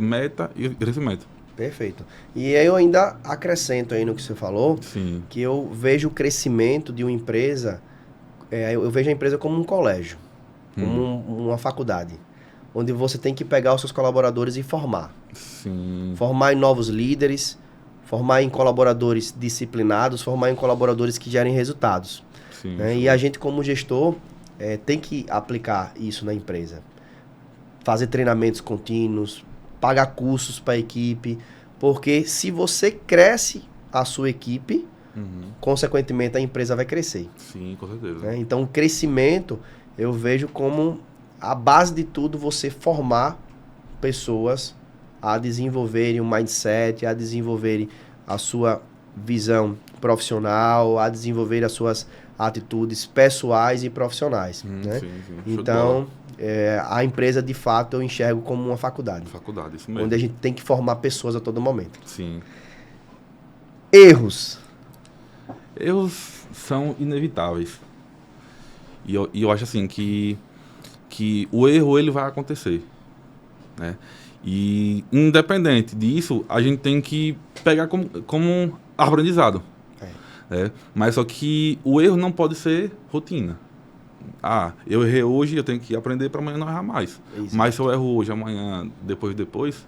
Meta e crescimento. Perfeito. E eu ainda acrescento aí no que você falou, Sim. que eu vejo o crescimento de uma empresa, eu vejo a empresa como um colégio, como uma faculdade, onde você tem que pegar os seus colaboradores e formar. Sim. Formar em novos líderes, formar em colaboradores disciplinados, formar em colaboradores que gerem resultados. Sim, Né? E a gente, como gestor, tem que aplicar isso na empresa. Fazer treinamentos contínuos, pagar cursos para a equipe, porque se você cresce a sua equipe, consequentemente a empresa vai crescer. Sim, com certeza. Né? Então, o crescimento eu vejo como a base de tudo, você formar pessoas a desenvolverem um mindset, a desenvolverem a sua visão profissional, a desenvolver as suas atitudes pessoais e profissionais. Né? Sim. Então, a empresa, de fato, eu enxergo como uma faculdade. Faculdade, isso mesmo. Onde a gente tem que formar pessoas a todo momento. Sim. Erros. Erros são inevitáveis. E eu acho assim que o erro ele vai acontecer. Né? E independente disso, a gente tem que pegar como um aprendizado. Mas só que o erro não pode ser rotina. Eu errei hoje, eu tenho que aprender para amanhã não errar mais. Isso. Mas se eu erro hoje, amanhã, depois...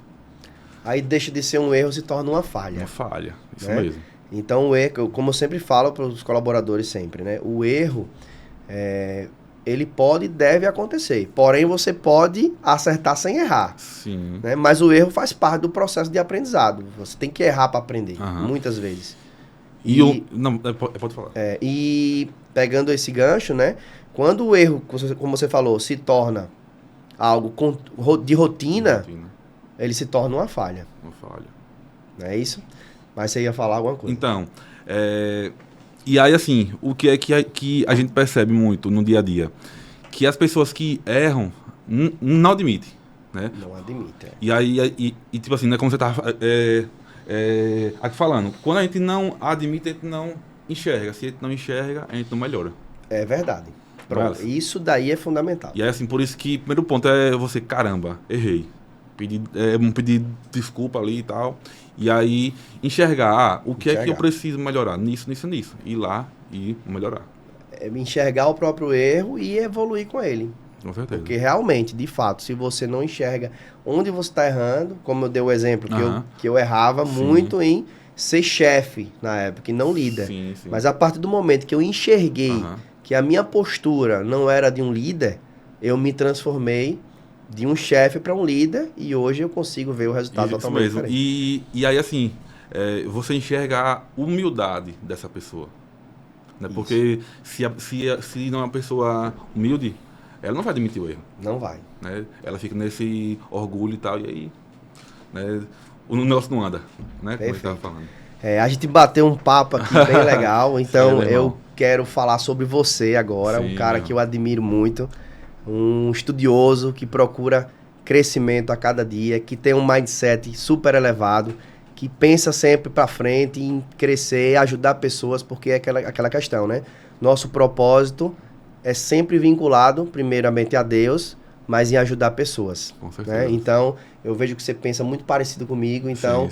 Aí deixa de ser um erro, se torna uma falha. Uma falha, isso Né? mesmo. Então, o erro, como eu sempre falo para os colaboradores sempre, né? O erro, ele pode e deve acontecer. Porém, você pode acertar sem errar. Sim. Né? Mas o erro faz parte do processo de aprendizado. Você tem que errar para aprender, Aham. muitas vezes. Não, pode falar. E pegando esse gancho, né? Quando o erro, como você falou, se torna algo de rotina, ele se torna uma falha. Uma falha. Não é isso? Mas você ia falar alguma coisa. Então, e aí assim, o que é que a gente percebe muito no dia a dia? Que as pessoas que erram não admitem, né? Não admitem. E aí, tipo assim, né, como você estava aqui falando, quando a gente não admite, a gente não enxerga. Se a gente não enxerga, a gente não melhora. É verdade. Pronto. Isso daí é fundamental. E aí, assim, por isso que o primeiro ponto é você, caramba, errei. Pedir desculpa ali e tal. E aí, enxergar, o que é que eu preciso melhorar? Nisso. Ir lá e melhorar. Enxergar o próprio erro e evoluir com ele. Com certeza. Porque realmente, de fato, se você não enxerga onde você está errando, como eu dei o exemplo, que eu errava muito em ser chefe na época, e não líder. Sim. Mas a partir do momento que eu enxerguei que a minha postura não era de um líder, eu me transformei de um chefe para um líder e hoje eu consigo ver o resultado totalmente diferente. E aí, assim, você enxerga a humildade dessa pessoa. Né? Porque se não é uma pessoa humilde, ela não vai admitir o erro. Não vai. Né? Ela fica nesse orgulho e tal, e aí, né, o negócio não anda, né? Como eu estava falando. A gente bateu um papo aqui bem legal, então eu quero falar sobre você agora, um cara que eu admiro muito, um estudioso que procura crescimento a cada dia, que tem um mindset super elevado, que pensa sempre para frente em crescer, ajudar pessoas, porque é aquela questão, né? Nosso propósito é sempre vinculado, primeiramente, a Deus, mas em ajudar pessoas. Com certeza. Né? Então, eu vejo que você pensa muito parecido comigo, então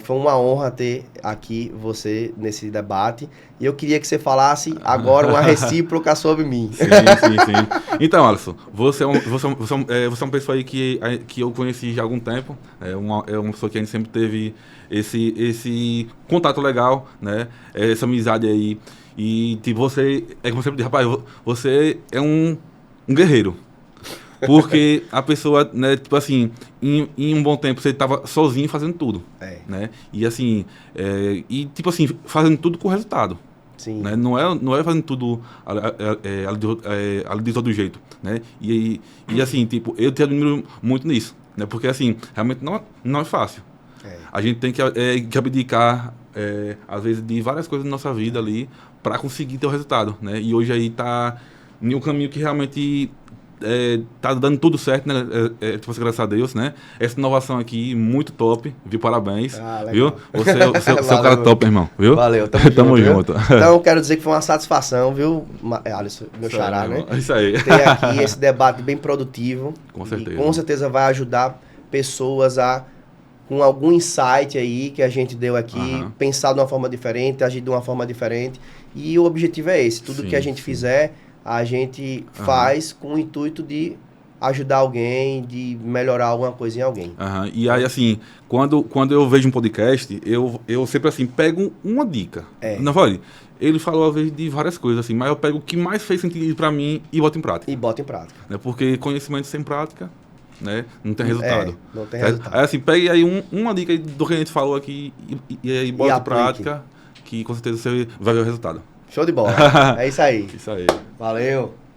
foi uma honra ter aqui você nesse debate. E eu queria que você falasse agora uma recíproca sobre mim. Sim. Então, Alisson, você é uma pessoa aí que eu conheci já há algum tempo, é uma pessoa que a gente sempre teve esse contato legal, né? Essa amizade aí. E tipo, você, como você diz, rapaz, você é um guerreiro. Porque a pessoa, né, tipo assim, em um bom tempo você estava sozinho fazendo tudo. Né? E assim, tipo assim, fazendo tudo com resultado. Sim. Né? Não é fazendo tudo ali de todo jeito. Né? E assim, tipo, eu te admiro muito nisso. Né? Porque assim, realmente não é fácil. A gente tem que abdicar, às vezes, de várias coisas na nossa vida ali para conseguir ter o resultado, né? E hoje aí tá em um caminho que realmente tá dando tudo certo, né? Tipo, graças a Deus, né? Essa inovação aqui, muito top, viu? Parabéns, viu? Você é um cara top, irmão, viu? Valeu, tamo junto. Então, quero dizer que foi uma satisfação, viu, Alisson, meu xará, né? Isso aí. Ter aqui esse debate bem produtivo. Com certeza. E com certeza vai ajudar pessoas com algum insight aí que a gente deu aqui, pensar de uma forma diferente, agir de uma forma diferente. E o objetivo é esse. Tudo que a gente fizer, a gente faz com o intuito de ajudar alguém, de melhorar alguma coisa em alguém. E aí, assim, quando eu vejo um podcast, eu sempre, assim, pego uma dica. Não vale? Ele falou, às vezes, de várias coisas, assim, mas eu pego o que mais fez sentido pra mim e boto em prática. Né? Porque conhecimento sem prática, né, não tem resultado. Não tem resultado. Aí, assim, pegue aí uma dica do que a gente falou aqui e bota em prática, que com certeza você vai ver o resultado. Show de bola. É isso aí. Isso aí. Valeu.